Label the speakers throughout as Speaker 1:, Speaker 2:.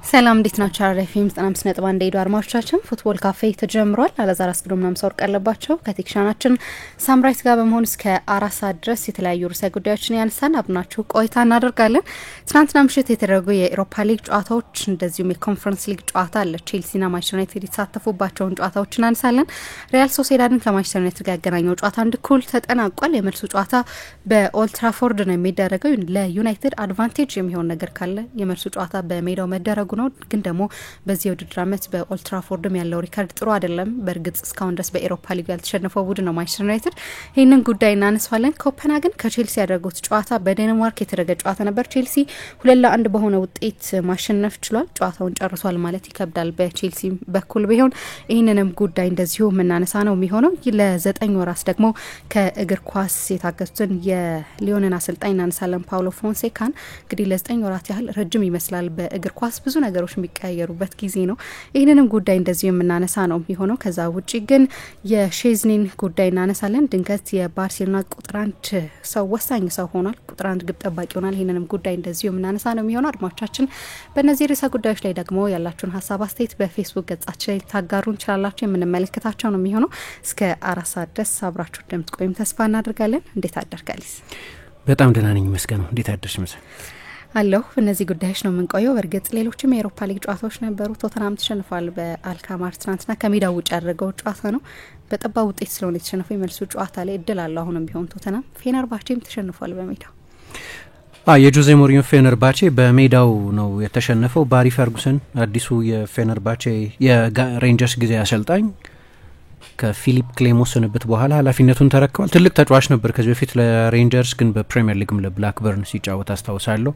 Speaker 1: ሰላም እንዴት ናችሁ? አራፊም 95.1 ዴዶ አድማጮቻችን ፉትቦል ካፌ ተጀምሯል። አላዛር አስግዶም ነው መስወር ቀለባቸው ከቴክኒሻናችን ሳምራይት ጋር በመሆን እስከ 4 ሰዓት ድረስ የተለያዩ ርዕሰ ጉዳዮችን ያነሳን አብናችሁ ቆይታ እናደርጋለን። ትናንትና ምሽት የተደረጉ የኤሮፓ ሊግ ጨዋታዎች እንደዚሁም የኮንፈረንስ ሊግ ጨዋታ አለ። ቼልሲና ማንቸስተር ዩናይትድ የተሳተፉባቸውን ጨዋታዎች እናነሳለን። ሪያል ሶሲዳድን ከማንቸስተር ዩናይትድ ጋር ያገናኘው ጨዋታ አንድ እኩል ተጠናቋል። የመልሱ ጨዋታ በኦልድ ትራፎርድ ነው የሚደረገው። ለዩናይትድ አድቫንቴጅ የሚሆን ነገር ካለ የመልሱ ጨዋታ በሜዳው መደረጉ ነው። ግን ደግሞ በዚህ ውድድር ዓመት በኦልድ ትራፎርድም ያለው ሪካርድ ጥሩ አይደለም። በእርግጥ እስካሁን ድረስ በኤሮፓ ሊግ ያልተሸነፈው ቡድን ነው ማንቸስተር ዩናይትድ። ይህንን ጉዳይ እናነሳለን። ኮፐንሃገን ከቼልሲ ያደረጉት ጨዋታ በዴንማርክ የተደረገ ጨዋታ ነበር። ቼልሲ 2-1 በሆነ ውጤት ማሸነፍ ችሏል። ጨዋታውን ጨርሷል ማለት ይከብዳል በቼልሲ በኩል ቢሆን። ይህንንም ጉዳይ እንደዚሁ የምናነሳ ነው የሚሆነው። ለ9 ወራት ደግሞ ከእግር ኳስ የታገቱትን የሊዮንን አሰልጣኝ እናነሳለን፣ ፓውሎ ፎንሴካን። እንግዲህ ለ9 ወራት ያህል ረጅም ይመስላል። በእግር ኳስ ብዙ ነገሮች የሚቀያየሩበት ጊዜ ነው። ይህንንም ጉዳይ እንደዚሁ የምናነሳ ነው የሚሆነው። ከዛ ውጪ ግን የሼዝኒን ጉዳይ እናነሳለን። ድንገት የባርሴሎና ቁጥር 1 ሰው ወሳኝ ሰው ሆኗል። ቁጥር 1 ግብ ጠባቂ ሆኗል። ይህንንም ጉዳይ እንደዚሁ የምናነሳ ነው የሚሆነው። አድማጮቻችን በእነዚህ ርዕሰ ጉዳዮች ላይ ደግሞ ያላችሁን ሀሳብ አስተያየት በፌስቡክ ገጻችን ላይ ታጋሩ እንችላላችሁ። የምንመለከታቸው ነው የሚሆነው። እስከ 4 ሰዓት ድረስ አብራችሁ እንደምትቆዩም ተስፋ እናደርጋለን። እንዴት አደርጋሊስ?
Speaker 2: በጣም ደህና ነኝ መስገነው። እንዴት አደርሽ መሰል
Speaker 1: አለሁ። እነዚህ ጉዳዮች ነው የምንቆየው። በእርግጥ ሌሎችም የአውሮፓ ሊግ ጨዋታዎች ነበሩ። ቶተናም ተሸንፏል በአልካማር ትናንትና ከሜዳው ውጭ ያደረገው ጨዋታ ነው። በጠባብ ውጤት ስለሆነ የተሸነፈው የመልሱ ጨዋታ ላይ እድል አለው አሁንም ቢሆን ቶተናም። ፌነርባቼም ተሸንፏል በሜዳው።
Speaker 2: የጆዜ ሞሪኞ ፌነርባቼ በሜዳው ነው የተሸነፈው። ባሪ ፈርጉሰን አዲሱ የፌነርባቼ የሬንጀርስ ጊዜ አሰልጣኝ ከፊሊፕ ክሌሞ ስንብት በኋላ ኃላፊነቱን ተረክቧል። ትልቅ ተጫዋች ነበር ከዚህ በፊት ለሬንጀርስ፣ ግን በፕሪሚየር ሊግም ለብላክበርን ሲጫወት አስታውሳለሁ።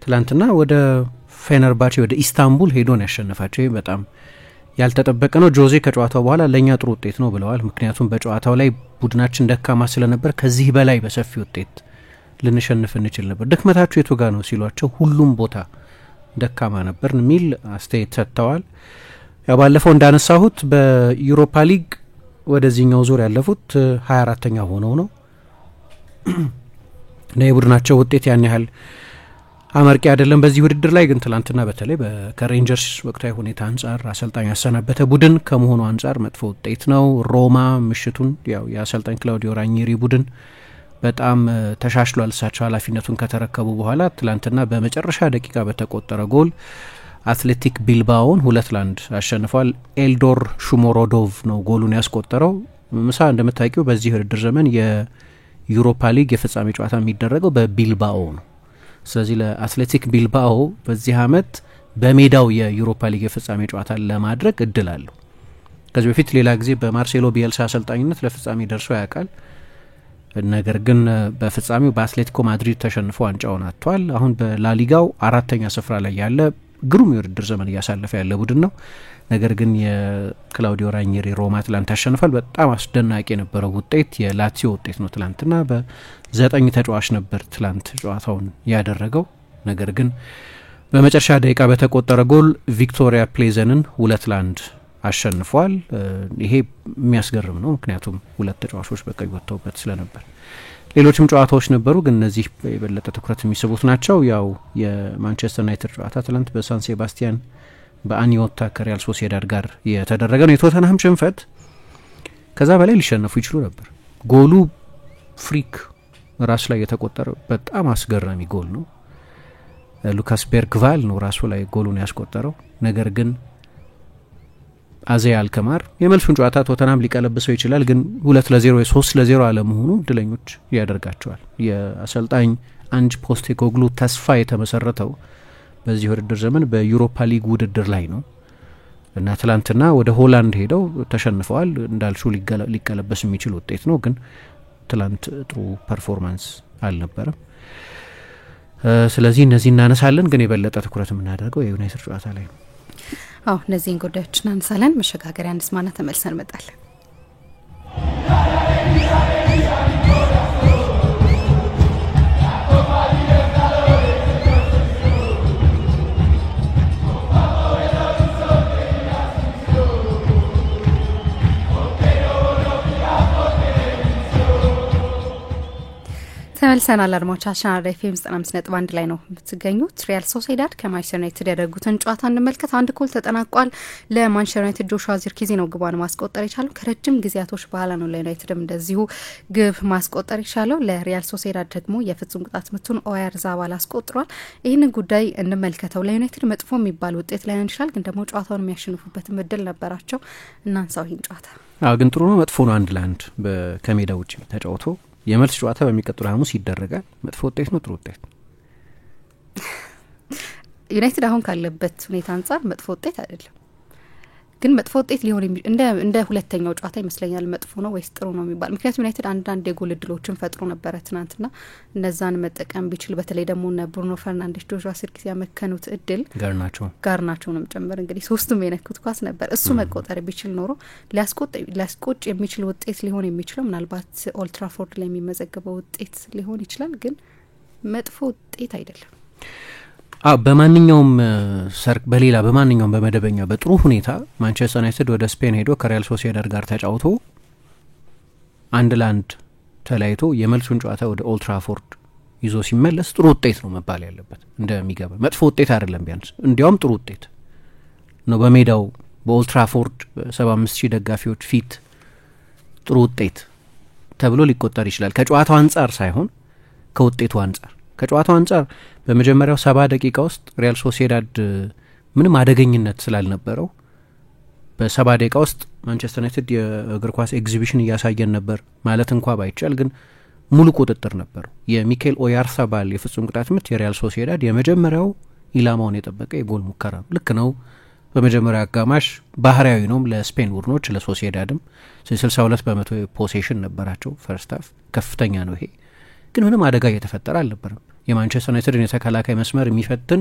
Speaker 2: ትላንትና ወደ ፌነርባቼ ወደ ኢስታንቡል ሄዶ ነው ያሸነፋቸው። በጣም ያልተጠበቀ ነው። ጆዜ ከጨዋታው በኋላ ለእኛ ጥሩ ውጤት ነው ብለዋል። ምክንያቱም በጨዋታው ላይ ቡድናችን ደካማ ስለነበር ከዚህ በላይ በሰፊ ውጤት ልንሸንፍ እንችል ነበር። ድክመታችሁ የቱ ጋ ነው ሲሏቸው ሁሉም ቦታ ደካማ ነበር የሚል አስተያየት ሰጥተዋል። ባለፈው እንዳነሳሁት በዩሮፓ ሊግ ወደዚህኛው ዙር ያለፉት 24ኛ ሆነው ነው እና የቡድናቸው ውጤት ያን ያህል አመርቂ አይደለም በዚህ ውድድር ላይ። ግን ትላንትና በተለይ ከሬንጀርስ ወቅታዊ ሁኔታ አንጻር አሰልጣኝ ያሰናበተ ቡድን ከመሆኑ አንጻር መጥፎ ውጤት ነው። ሮማ ምሽቱን ያው የአሰልጣኝ ክላውዲዮ ራኒሪ ቡድን በጣም ተሻሽሏል። እሳቸው ኃላፊነቱን ከተረከቡ በኋላ ትላንትና በመጨረሻ ደቂቃ በተቆጠረ ጎል አትሌቲክ ቢልባኦን 2-1 አሸንፏል። ኤልዶር ሹሞሮዶቭ ነው ጎሉን ያስቆጠረው። ምሳ እንደምታውቂው በዚህ ውድድር ዘመን የዩሮፓ ሊግ የፍጻሜ ጨዋታ የሚደረገው በቢልባኦ ነው። ስለዚህ ለአትሌቲክ ቢልባኦ በዚህ አመት በሜዳው የዩሮፓ ሊግ የፍጻሜ ጨዋታ ለማድረግ እድል አለው። ከዚህ በፊት ሌላ ጊዜ በማርሴሎ ቢኤልሳ አሰልጣኝነት ለፍጻሜ ደርሶ ያውቃል። ነገር ግን በፍጻሜው በአትሌቲኮ ማድሪድ ተሸንፎ ዋንጫውን አጥቷል። አሁን በላሊጋው 4ኛ ስፍራ ላይ ያለ ግሩም የውድድር ዘመን እያሳለፈ ያለ ቡድን ነው። ነገር ግን የክላውዲዮ ራኒሪ ሮማ ትላንት አሸንፏል። በጣም አስደናቂ የነበረው ውጤት የላቲዮ ውጤት ነው። ትላንትና በ9 ተጫዋች ነበር ትላንት ጨዋታውን ያደረገው። ነገር ግን በመጨረሻ ደቂቃ በተቆጠረ ጎል ቪክቶሪያ ፕሌዘንን 2-1 አሸንፏል። ይሄ የሚያስገርም ነው፣ ምክንያቱም 2 ተጫዋቾች በቀይ ወጥተውበት ስለነበር። ሌሎችም ጨዋታዎች ነበሩ፣ ግን እነዚህ የበለጠ ትኩረት የሚስቡት ናቸው። ያው የማንቸስተር ዩናይትድ ጨዋታ ትላንት በሳን ሴባስቲያን በአኒዮታ ከሪያል ሶሲዳድ ጋር የተደረገ ነው። የቶተንሃም ሽንፈት ከዛ በላይ ሊሸነፉ ይችሉ ነበር። ጎሉ ፍሪክ ራስ ላይ የተቆጠረ በጣም አስገራሚ ጎል ነው። ሉካስ ቤርግቫል ነው ራሱ ላይ ጎሉን ያስቆጠረው። ነገር ግን አዜ አልከማር የመልሱን ጨዋታ ቶተንሃም ሊቀለብሰው ይችላል፣ ግን 2-0 ወይ 3-0 አለመሆኑ እድለኞች ያደርጋቸዋል። የአሰልጣኝ አንጅ ፖስቴኮግሉ ተስፋ የተመሰረተው በዚህ ውድድር ዘመን በዩሮፓ ሊግ ውድድር ላይ ነው እና ትላንትና ወደ ሆላንድ ሄደው ተሸንፈዋል። እንዳልሹ ሊቀለበስ የሚችል ውጤት ነው፣ ግን ትላንት ጥሩ ፐርፎርማንስ አልነበረም። ስለዚህ እነዚህ እናነሳለን፣ ግን የበለጠ ትኩረት የምናደርገው የዩናይትድ ጨዋታ ላይ ነው።
Speaker 1: እነዚህን ጉዳዮች እናነሳለን። መሸጋገሪያ እንስማና ተመልሰን እንመጣለን። ተመልሰናል አድማጮቻችን። አራዳ ኤፍኤም 95.1 ላይ ነው የምትገኙት። ሪያል ሶሴዳድ ከማንቸስተር ዩናይትድ ያደረጉትን ጨዋታ እንመልከት። አንድ ጎል ተጠናቋል። ለማንቸስተር ዩናይትድ ጆሹዋ ዚርክዚ ነው ግቧን ማስቆጠር የቻለው። ከረጅም ጊዜያቶች በኋላ ነው ለዩናይትድም እንደዚሁ ግብ ማስቆጠር የቻለው። ለሪያል ሶሴዳድ ደግሞ የፍጹም ቅጣት ምቱን ኦያር ዛባል አስቆጥሯል። ይህንን ጉዳይ እንመልከተው። ለዩናይትድ መጥፎ የሚባል ውጤት ላይሆን ይችላል፣ ግን ደግሞ ጨዋታውን የሚያሸንፉበትም እድል ነበራቸው። እናንሳው ይህን ጨዋታ።
Speaker 2: ግን ጥሩ ነው መጥፎ ነው 1-1 ከሜዳ ውጭ ተጫውቶ የመልስ ጨዋታ በሚቀጥለው ሐሙስ ይደረጋል። መጥፎ ውጤት ነው ጥሩ ውጤት?
Speaker 1: ዩናይትድ አሁን ካለበት ሁኔታ አንጻር መጥፎ ውጤት አይደለም፣ ግን መጥፎ ውጤት ሊሆን እንደ ሁለተኛው ጨዋታ ይመስለኛል መጥፎ ነው ወይስ ጥሩ ነው የሚባል። ምክንያቱም ዩናይትድ አንዳንድ የጎል እድሎችን ፈጥሮ ነበረ ትናንትና። እነዛን መጠቀም ቢችል በተለይ ደግሞ ብሩኖ ፈርናንዴስ ጆሹዋ ዚርክዚ ያመከኑት እድል ጋርናቸውንም ጭምር እንግዲህ ሶስቱም የነኩት ኳስ ነበር። እሱ መቆጠር ቢችል ኖሮ ሊያስቆጭ የሚችል ውጤት ሊሆን የሚችለው ምናልባት ኦልድ ትራፎርድ ላይ የሚመዘገበው ውጤት ሊሆን ይችላል፣ ግን መጥፎ ውጤት አይደለም።
Speaker 2: በማንኛውም በሌላ በማንኛውም በመደበኛ በጥሩ ሁኔታ ማንቸስተር ዩናይትድ ወደ ስፔን ሄዶ ከሪያል ሶሲዳድ ጋር ተጫውቶ 1-1 ተለያይቶ የመልሱን ጨዋታ ወደ ኦልድ ትራፎርድ ይዞ ሲመለስ ጥሩ ውጤት ነው መባል ያለበት። እንደሚገባ መጥፎ ውጤት አይደለም፣ ቢያንስ እንዲያውም ጥሩ ውጤት ነው። በሜዳው በኦልድ ትራፎርድ 75,000 ደጋፊዎች ፊት ጥሩ ውጤት ተብሎ ሊቆጠር ይችላል። ከጨዋታው አንጻር ሳይሆን ከውጤቱ አንጻር። ከጨዋታው አንጻር በመጀመሪያው 70 ደቂቃ ውስጥ ሪያል ሶሲዳድ ምንም አደገኝነት ስላልነበረው በ70 ደቂቃ ውስጥ ማንቸስተር ዩናይትድ የእግር ኳስ ኤግዚቢሽን እያሳየን ነበር ማለት እንኳ ባይቻል፣ ግን ሙሉ ቁጥጥር ነበረው። የሚካኤል ኦያርሳባል የፍጹም ቅጣት ምት የሪያል ሶሲዳድ የመጀመሪያው ኢላማውን የጠበቀ የጎል ሙከራ ነው። ልክ ነው። በመጀመሪያው አጋማሽ ባህሪያዊ ነው ለስፔን ቡድኖች፣ ለሶሲዳድም 62% ፖሴሽን ነበራቸው። ፈርስት ሃፍ ከፍተኛ ነው ይሄ። ግን ምንም አደጋ እየተፈጠረ አልነበረም። የማንቸስተር ዩናይትድን የተከላካይ መስመር የሚፈትን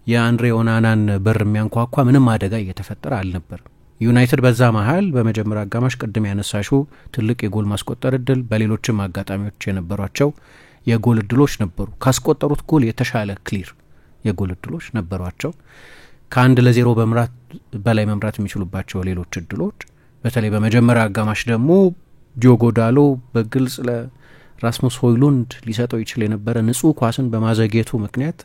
Speaker 2: የአንድሬ ኦናናን በር የሚያንኳኳ ምንም አደጋ እየተፈጠረ አልነበርም። ዩናይትድ በዛ መሀል በመጀመሪያ አጋማሽ ቅድም ያነሳሹ ትልቅ የጎል ማስቆጠር እድል፣ በሌሎችም አጋጣሚዎች የነበሯቸው የጎል እድሎች ነበሩ። ካስቆጠሩት ጎል የተሻለ ክሊር የጎል እድሎች ነበሯቸው። ከ1-0 በላይ መምራት የሚችሉባቸው ሌሎች እድሎች፣ በተለይ በመጀመሪያ አጋማሽ ደግሞ ዲዮጎ ዳሎ በግልጽ ራስሙስ ሆይሉንድ ሊሰጠው ይችል የነበረ ንጹህ ኳስን በማዘግየቱ ምክንያት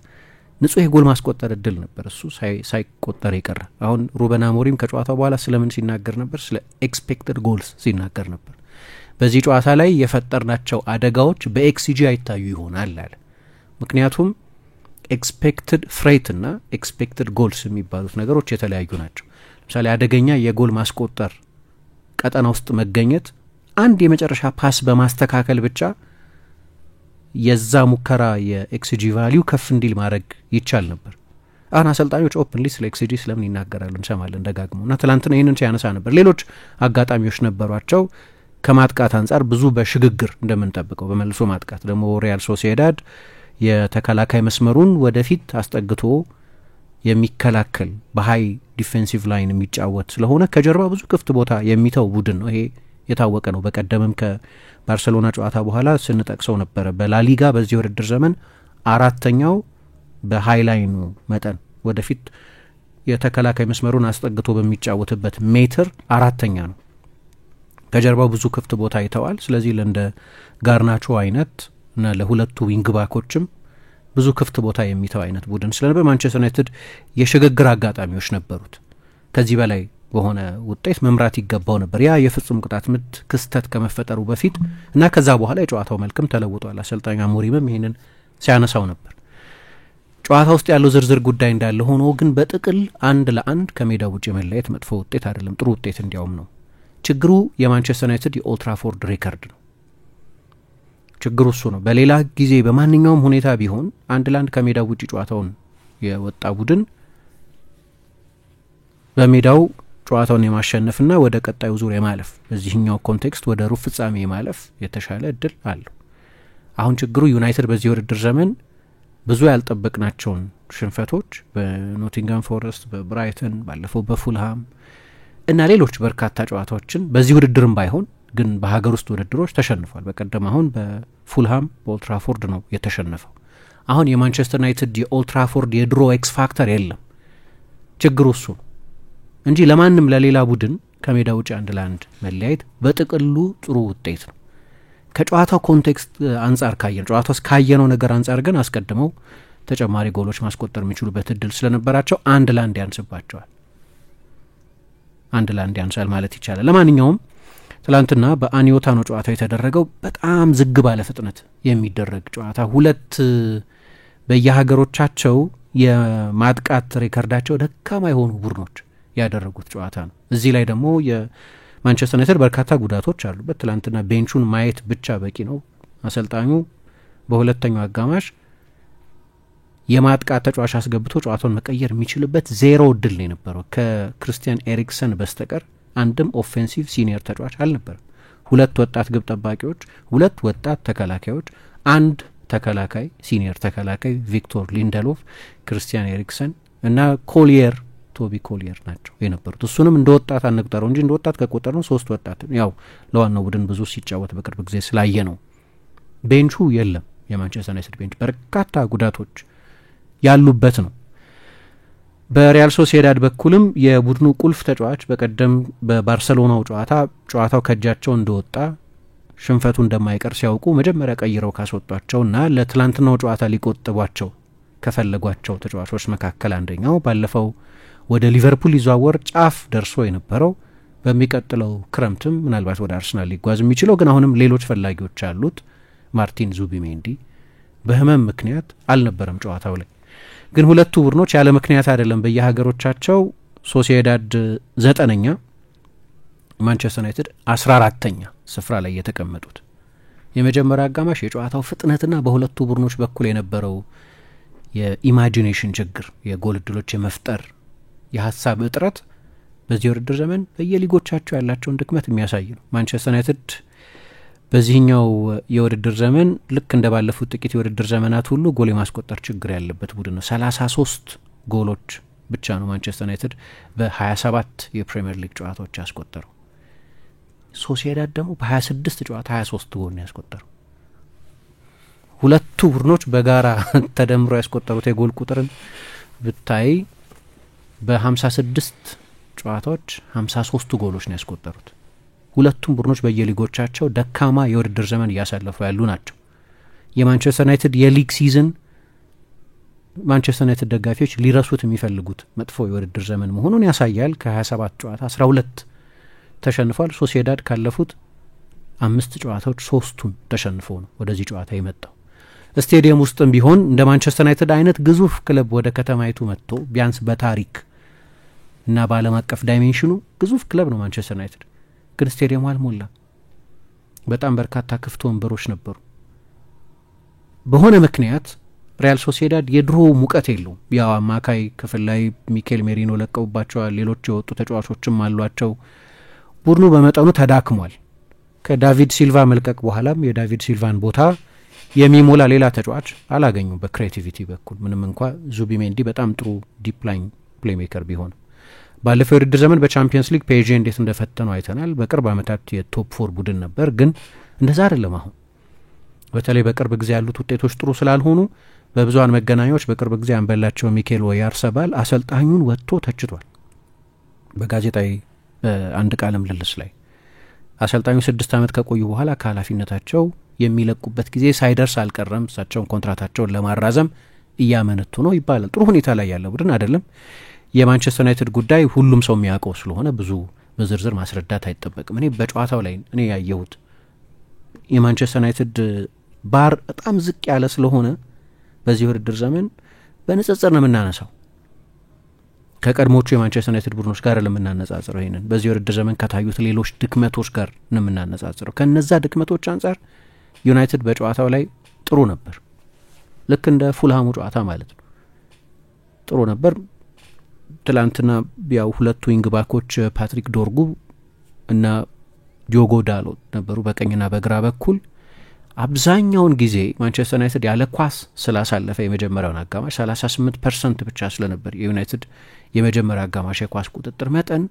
Speaker 2: ንጹህ የጎል ማስቆጠር እድል ነበር፣ እሱ ሳይቆጠር የቀረ። አሁን ሩበን አሞሪም ከጨዋታው በኋላ ስለምን ሲናገር ነበር? ስለ ኤክስፔክትድ ጎልስ ሲናገር ነበር። በዚህ ጨዋታ ላይ የፈጠርናቸው አደጋዎች በኤክስጂ አይታዩ ይሆናል አለ። ምክንያቱም ኤክስፔክትድ ፍሬት እና ኤክስፔክትድ ጎልስ የሚባሉት ነገሮች የተለያዩ ናቸው። ለምሳሌ አደገኛ የጎል ማስቆጠር ቀጠና ውስጥ መገኘት አንድ የመጨረሻ ፓስ በማስተካከል ብቻ የዛ ሙከራ የኤክስጂ ቫሊዩ ከፍ እንዲል ማድረግ ይቻል ነበር። አሁን አሰልጣኞች ኦፕንሊ ስለ ኤክስጂ ስለምን ይናገራሉ እንሰማለን ደጋግመው። እና ትላንትና ይህንን ሲያነሳ ነበር። ሌሎች አጋጣሚዎች ነበሯቸው። ከማጥቃት አንጻር ብዙ በሽግግር እንደምንጠብቀው በመልሶ ማጥቃት ደግሞ ሪያል ሶሲዳድ የተከላካይ መስመሩን ወደፊት አስጠግቶ የሚከላከል በሀይ ዲፌንሲቭ ላይን የሚጫወት ስለሆነ ከጀርባ ብዙ ክፍት ቦታ የሚተው ቡድን ነው። ይሄ የታወቀ ነው። በቀደምም ከባርሴሎና ጨዋታ በኋላ ስንጠቅሰው ነበረ። በላሊጋ በዚህ ውድድር ዘመን 4ኛው በሃይላይኑ መጠን ወደፊት የተከላካይ መስመሩን አስጠግቶ በሚጫወትበት ሜትር 4ኛ ነው። ከጀርባው ብዙ ክፍት ቦታ ይተዋል። ስለዚህ ለእንደ ጋርናቾ አይነት እና ለሁለቱ ዊንግ ባኮችም ብዙ ክፍት ቦታ የሚተው አይነት ቡድን ስለነበር ማንቸስተር ዩናይትድ የሽግግር አጋጣሚዎች ነበሩት። ከዚህ በላይ በሆነ ውጤት መምራት ይገባው ነበር። ያ የፍጹም ቅጣት ምት ክስተት ከመፈጠሩ በፊት እና ከዛ በኋላ የጨዋታው መልክም ተለውጧል። አሰልጣኝ አሞሪምም ይሄንን ሲያነሳው ነበር። ጨዋታ ውስጥ ያለው ዝርዝር ጉዳይ እንዳለ ሆኖ ግን በጥቅል 1-1 ከሜዳ ውጭ መለየት መጥፎ ውጤት አይደለም፣ ጥሩ ውጤት እንዲያውም ነው። ችግሩ የማንቸስተር ዩናይትድ የኦልድ ትራፎርድ ሪከርድ ነው። ችግሩ እሱ ነው። በሌላ ጊዜ በማንኛውም ሁኔታ ቢሆን 1-1 ከሜዳ ውጭ ጨዋታውን የወጣ ቡድን በሜዳው ጨዋታውን የማሸነፍና ወደ ቀጣዩ ዙር የማለፍ በዚህኛው ኮንቴክስት ወደ ሩብ ፍጻሜ የማለፍ የተሻለ እድል አለው። አሁን ችግሩ ዩናይትድ በዚህ ውድድር ዘመን ብዙ ያልጠበቅናቸውን ሽንፈቶች በኖቲንጋም ፎረስት፣ በብራይተን፣ ባለፈው በፉልሃም እና ሌሎች በርካታ ጨዋታዎችን በዚህ ውድድርም ባይሆን ግን በሀገር ውስጥ ውድድሮች ተሸንፏል። በቀደም አሁን በፉልሃም በኦልድ ትራፎርድ ነው የተሸነፈው። አሁን የማንቸስተር ዩናይትድ የኦልድ ትራፎርድ የድሮ ኤክስ ፋክተር የለም። ችግሩ እሱ ነው እንጂ ለማንም ለሌላ ቡድን ከሜዳ ውጭ 1-1 መለያየት በጥቅሉ ጥሩ ውጤት ነው። ከጨዋታው ኮንቴክስት አንጻር ካየን ጨዋታው ካየነው ነገር አንጻር ግን አስቀድመው ተጨማሪ ጎሎች ማስቆጠር የሚችሉበት እድል ስለነበራቸው 1-1 ያንስባቸዋል። 1-1 ያንሳል ማለት ይቻላል። ለማንኛውም ትላንትና በአኒዮታ ነው ጨዋታው የተደረገው። በጣም ዝግ ባለ ፍጥነት የሚደረግ ጨዋታ፣ ሁለት በየሀገሮቻቸው የማጥቃት ሬከርዳቸው ደካማ የሆኑ ቡድኖች ያደረጉት ጨዋታ ነው። እዚህ ላይ ደግሞ የማንቸስተር ዩናይትድ በርካታ ጉዳቶች አሉበት። ትላንትና ቤንቹን ማየት ብቻ በቂ ነው። አሰልጣኙ በሁለተኛው አጋማሽ የማጥቃት ተጫዋች አስገብቶ ጨዋታውን መቀየር የሚችልበት 0 እድል ነው የነበረው። ከክርስቲያን ኤሪክሰን በስተቀር አንድም ኦፌንሲቭ ሲኒየር ተጫዋች አልነበረም። 2 ወጣት ግብ ጠባቂዎች፣ 2 ወጣት ተከላካዮች፣ 1 ተከላካይ ሲኒየር ተከላካይ ቪክቶር ሊንደሎፍ፣ ክርስቲያን ኤሪክሰን እና ኮሊየር ቶቢ ኮሊየር ናቸው የነበሩት። እሱንም እንደ ወጣት አንቁጠረው እንጂ እንደ ወጣት ከቆጠር ነው 3 ወጣት ያው ለዋናው ቡድን ብዙ ሲጫወት በቅርብ ጊዜ ስላየ ነው። ቤንቹ የለም። የማንቸስተር ዩናይትድ ቤንች በርካታ ጉዳቶች ያሉበት ነው። በሪያል ሶሲዳድ በኩልም የቡድኑ ቁልፍ ተጫዋች በቀደም በባርሰሎናው ጨዋታው ከእጃቸው እንደወጣ ሽንፈቱ እንደማይቀር ሲያውቁ መጀመሪያ ቀይረው ካስወጧቸውና ለትላንትናው ጨዋታ ሊቆጥቧቸው ከፈለጓቸው ተጫዋቾች መካከል አንደኛው ባለፈው ወደ ሊቨርፑል ሊዘዋወር ጫፍ ደርሶ የነበረው በሚቀጥለው ክረምትም ምናልባት ወደ አርሰናል ሊጓዝ የሚችለው ግን አሁንም ሌሎች ፈላጊዎች ያሉት ማርቲን ዙቢሜንዲ በህመም ምክንያት አልነበረም ጨዋታው ላይ። ግን ሁለቱ ቡድኖች ያለ ምክንያት አይደለም በየሀገሮቻቸው ሶሲዳድ 9ኛ ማንቸስተር ዩናይትድ 14ኛ ስፍራ ላይ የተቀመጡት። የመጀመሪያ አጋማሽ የጨዋታው ፍጥነትና በሁለቱ ቡድኖች በኩል የነበረው የኢማጂኔሽን ችግር፣ የጎል እድሎች የመፍጠር የሀሳብ እጥረት በዚህ የውድድር ዘመን በየሊጎቻቸው ያላቸውን ድክመት የሚያሳይ ነው። ማንቸስተር ዩናይትድ በዚህኛው የውድድር ዘመን ልክ እንደ ባለፉት ጥቂት የውድድር ዘመናት ሁሉ ጎል የማስቆጠር ችግር ያለበት ቡድን ነው። 33 ጎሎች ብቻ ነው ማንቸስተር ዩናይትድ በ27 የፕሪሚየር ሊግ ጨዋታዎች ያስቆጠረው። ሶሲዳድ ደግሞ በ26 ጨዋታ 23 ጎል ነው ያስቆጠረው። ሁለቱ ቡድኖች በጋራ ተደምሮ ያስቆጠሩት የጎል ቁጥርን ብታይ በ56 ጨዋታዎች 53 ጎሎች ነው ያስቆጠሩት። ሁለቱም ቡድኖች በየሊጎቻቸው ደካማ የውድድር ዘመን እያሳለፉ ያሉ ናቸው። የማንቸስተር ዩናይትድ የሊግ ሲዝን ማንቸስተር ዩናይትድ ደጋፊዎች ሊረሱት የሚፈልጉት መጥፎ የውድድር ዘመን መሆኑን ያሳያል። ከ27 ጨዋታ 12 ተሸንፏል። ሶሲዳድ ካለፉት 5 ጨዋታዎች 3ቱን ተሸንፎ ነው ወደዚህ ጨዋታ የመጣው። ስቴዲየም ውስጥም ቢሆን እንደ ማንቸስተር ዩናይትድ አይነት ግዙፍ ክለብ ወደ ከተማይቱ መጥቶ ቢያንስ በታሪክ እና በዓለም አቀፍ ዳይሜንሽኑ ግዙፍ ክለብ ነው ማንቸስተር ዩናይትድ። ግን ስቴዲየሙ አልሞላ። በጣም በርካታ ክፍት ወንበሮች ነበሩ። በሆነ ምክንያት ሪያል ሶሲዳድ የድሮ ሙቀት የለውም። ያው አማካይ ክፍል ላይ ሚኬል ሜሪኖ ለቀውባቸዋል። ሌሎች የወጡ ተጫዋቾችም አሏቸው። ቡድኑ በመጠኑ ተዳክሟል። ከዳቪድ ሲልቫ መልቀቅ በኋላም የዳቪድ ሲልቫን ቦታ የሚሞላ ሌላ ተጫዋች አላገኙም በክሬቲቪቲ በኩል። ምንም እንኳ ዙቢሜንዲ በጣም ጥሩ ዲፕ ላይን ፕሌይሜከር ቢሆንም ባለፈው የውድድር ዘመን በቻምፒየንስ ሊግ ፔጄ እንዴት እንደፈተነው አይተናል። በቅርብ ዓመታት የቶፕ 4 ቡድን ነበር፣ ግን እንደዛ አይደለም አሁን። በተለይ በቅርብ ጊዜ ያሉት ውጤቶች ጥሩ ስላልሆኑ በብዙሃን መገናኛዎች በቅርብ ጊዜ አንበላቸው ሚኬል ኦያርሰባል አሰልጣኙን ወጥቶ ተችቷል። በጋዜጣዊ አንድ ቃለ ምልልስ ላይ አሰልጣኙ 6 ዓመት ከቆዩ በኋላ ከኃላፊነታቸው የሚለቁበት ጊዜ ሳይደርስ አልቀረም። እሳቸውን ኮንትራታቸውን ለማራዘም እያመነቱ ነው ይባላል። ጥሩ ሁኔታ ላይ ያለ ቡድን አይደለም። የማንቸስተር ዩናይትድ ጉዳይ ሁሉም ሰው የሚያውቀው ስለሆነ ብዙ በዝርዝር ማስረዳት አይጠበቅም። እኔ በጨዋታው ላይ እኔ ያየሁት የማንቸስተር ዩናይትድ ባር በጣም ዝቅ ያለ ስለሆነ በዚህ ውድድር ዘመን በንጽጽር ነው የምናነሳው። ከቀድሞቹ የማንቸስተር ዩናይትድ ቡድኖች ጋር ለምናነጻጽረው ይሄንን በዚህ ውድድር ዘመን ከታዩት ሌሎች ድክመቶች ጋር ነው የምናነጻጽረው። ከነዛ ድክመቶች አንጻር ዩናይትድ በጨዋታው ላይ ጥሩ ነበር። ልክ እንደ ፉልሃሙ ጨዋታ ማለት ነው። ጥሩ ነበር። ትላንትና ያው ሁለቱ ዊንግ ባኮች ፓትሪክ ዶርጉ እና ዲዮጎ ዳሎት ነበሩ በቀኝና በግራ በኩል። አብዛኛውን ጊዜ ማንቸስተር ዩናይትድ ያለ ኳስ ስላሳለፈ የመጀመሪያውን አጋማሽ 38% ብቻ ስለነበር የዩናይትድ የመጀመሪያ አጋማሽ የኳስ ቁጥጥር መጠን